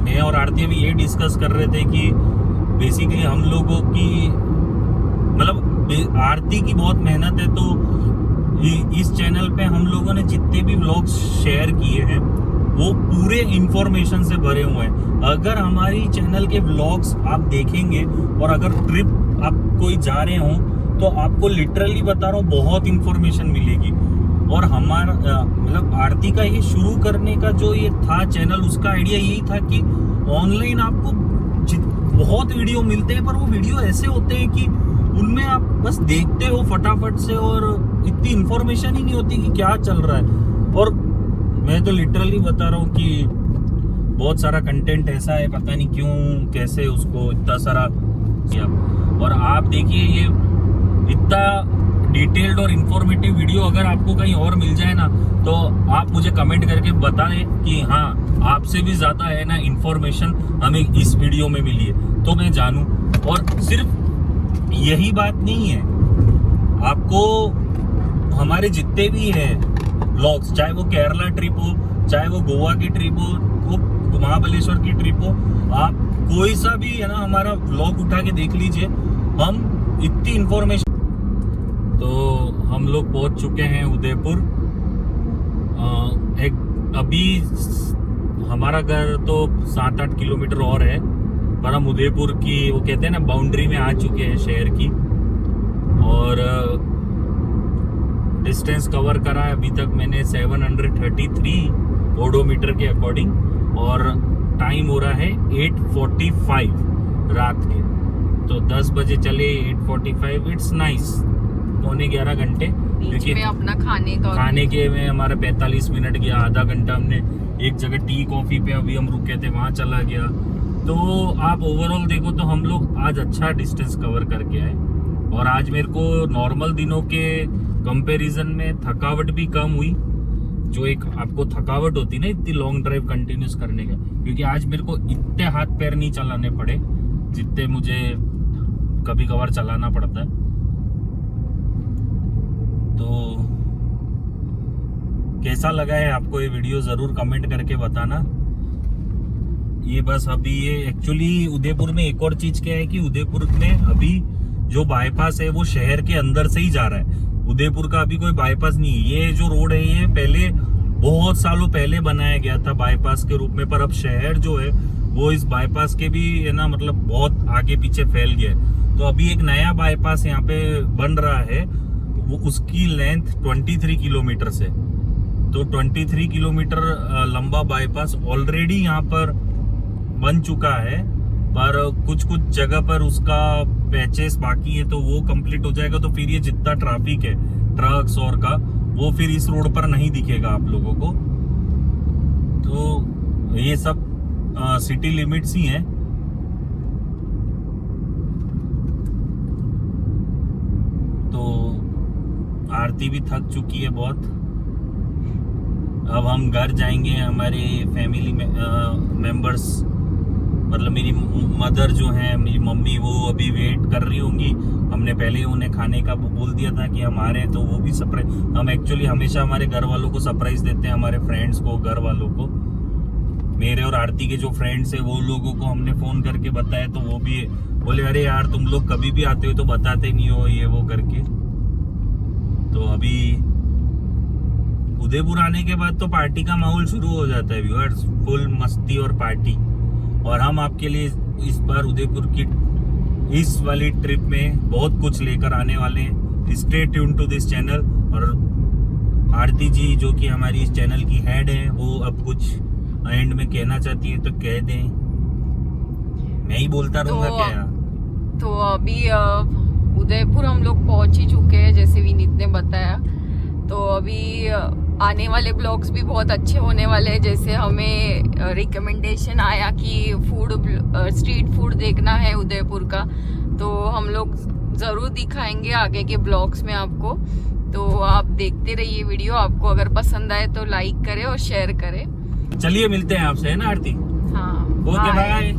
मैं और आरती भी ये डिस्कस कर रहे थे कि बेसिकली हम लोगों की मतलब आरती की बहुत मेहनत है, तो इस चैनल पे हम लोगों ने जितने भी व्लॉग्स शेयर किए हैं वो पूरे इंफॉर्मेशन से भरे हुए हैं। अगर हमारी चैनल के व्लॉग्स आप देखेंगे और अगर ट्रिप आप कोई जा रहे हो तो आपको लिटरली बता रहा हूँ बहुत इंफॉर्मेशन मिलेगी। और हमारा मतलब आरती का ये शुरू करने का जो ये था चैनल, उसका आइडिया यही था कि ऑनलाइन आपको बहुत वीडियो मिलते हैं, पर वो वीडियो ऐसे होते हैं कि उनमें आप बस देखते हो फटाफट से और इतनी इंफॉर्मेशन ही नहीं होती कि क्या चल रहा है। और मैं तो लिटरली बता रहा हूँ कि बहुत सारा कंटेंट ऐसा है, पता नहीं क्यों कैसे उसको इतना सारा किया। और आप देखिए ये इतना डिटेल्ड और इन्फॉर्मेटिव वीडियो अगर आपको कहीं और मिल जाए ना तो आप मुझे कमेंट करके बताएं कि हाँ आपसे भी ज़्यादा है ना इन्फॉर्मेशन हमें इस वीडियो में मिली है, तो मैं जानूं। और सिर्फ यही बात नहीं है, आपको हमारे जितने भी हैं व्लॉग्स, चाहे वो केरला ट्रिप हो, चाहे वो गोवा की ट्रिप हो, वो महाबलेश्वर की ट्रिप हो, आप कोई सा भी है ना हमारा व्लॉग उठा के देख लीजिए, हम इतनी इंफॉर्मेशन। तो हम लोग पहुंच चुके हैं उदयपुर। अभी हमारा घर तो 7-8 किलोमीटर और है, पर हम उदयपुर की वो कहते हैं ना बाउंड्री में आ चुके हैं शहर की। और डिस्टेंस कवर करा है अभी तक मैंने 733 ओडोमीटर के अकॉर्डिंग, और टाइम हो रहा है 8:45 रात के। तो 10 बजे चले 8:45, इट्स नाइस, 11 घंटे। क्योंकि में अपना खाने के में हमारा 45 मिनट गया, आधा घंटा हमने एक जगह टी कॉफी पे अभी हम रुके थे वहाँ चला गया। तो आप ओवरऑल देखो तो हम लोग आज अच्छा डिस्टेंस कवर करके आए। और आज मेरे को नॉर्मल दिनों के कंपैरिजन में थकावट भी कम हुई, जो एक आपको थकावट होती ना इतनी लॉन्ग ड्राइव कंटिन्यूस करने का, क्योंकि आज मेरे को इतने हाथ पैर नहीं चलाने पड़े जितने मुझे कभी कभार चलाना पड़ता है। तो कैसा लगा है आपको ये वीडियो जरूर कमेंट करके बताना। ये बस अभी ये एक्चुअली उदयपुर में एक और चीज क्या है कि उदयपुर में अभी जो बाईपास है वो शहर के अंदर से ही जा रहा है। उदयपुर का अभी कोई बाईपास नहीं है। ये जो रोड है ये पहले बहुत सालों पहले बनाया गया था बाईपास के रूप में, पर अब शहर जो है वो इस बाईपास के भी है ना मतलब बहुत आगे पीछे फैल गया है। तो अभी एक नया बाईपास यहाँ पे बन रहा है, वो उसकी लेंथ 23 किलोमीटर से, तो 23 किलोमीटर लंबा बाईपास ऑलरेडी यहाँ पर बन चुका है। पर कुछ कुछ जगह पर उसका पैचेस बाकी है, तो वो कंप्लीट हो जाएगा। तो फिर ये जितना ट्रैफिक है ट्रक्स और का, वो फिर इस रोड पर नहीं दिखेगा आप लोगों को। तो ये सब सिटी लिमिट्स ही हैं। तो आरती भी थक चुकी है बहुत। अब हम घर जाएंगे। हमारे फैमिली में मेंबर्स मतलब मेरी मदर जो है, मेरी मम्मी, वो अभी वेट कर रही होंगी। हमने पहले ही उन्हें खाने का बोल दिया था कि हम आ रहे हैं, तो वो भी सरप्राइज। हम एक्चुअली हमेशा हमारे घर वालों को सरप्राइज देते हैं, हमारे फ्रेंड्स को, घर वालों को। मेरे और आरती के जो फ्रेंड्स है वो लोगों को हमने फोन करके बताया, तो वो भी बोले अरे यार तुम लोग कभी भी आते हो तो बताते नहीं हो ये वो करके। तो अभी उदयपुर आने के बाद तो पार्टी का माहौल शुरू हो जाता है व्यूअर्स, फुल मस्ती और पार्टी। और हम आपके लिए इस बार उदयपुर की इस वाली ट्रिप में बहुत कुछ लेकर आने वाले हैं। Stay tune to this channel. और आरती जी जो कि हमारी इस चैनल की हेड है, वो अब कुछ एंड में कहना चाहती है तो कह दें। मैं ही बोलता रहूंगा क्या यार। तो अभी उदयपुर हम लोग पहुंच ही चुके हैं जैसे विनीत ने बताया। तो अभी आने वाले ब्लॉग्स भी बहुत अच्छे होने वाले हैं। जैसे हमें रिकमेंडेशन आया कि स्ट्रीट फूड देखना है उदयपुर का, तो हम लोग ज़रूर दिखाएंगे आगे के ब्लॉग्स में आपको। तो आप देखते रहिए वीडियो। आपको अगर पसंद आए तो लाइक करें और शेयर करें। चलिए मिलते हैं आपसे, है ना आरती? हाँ, ओके बाय।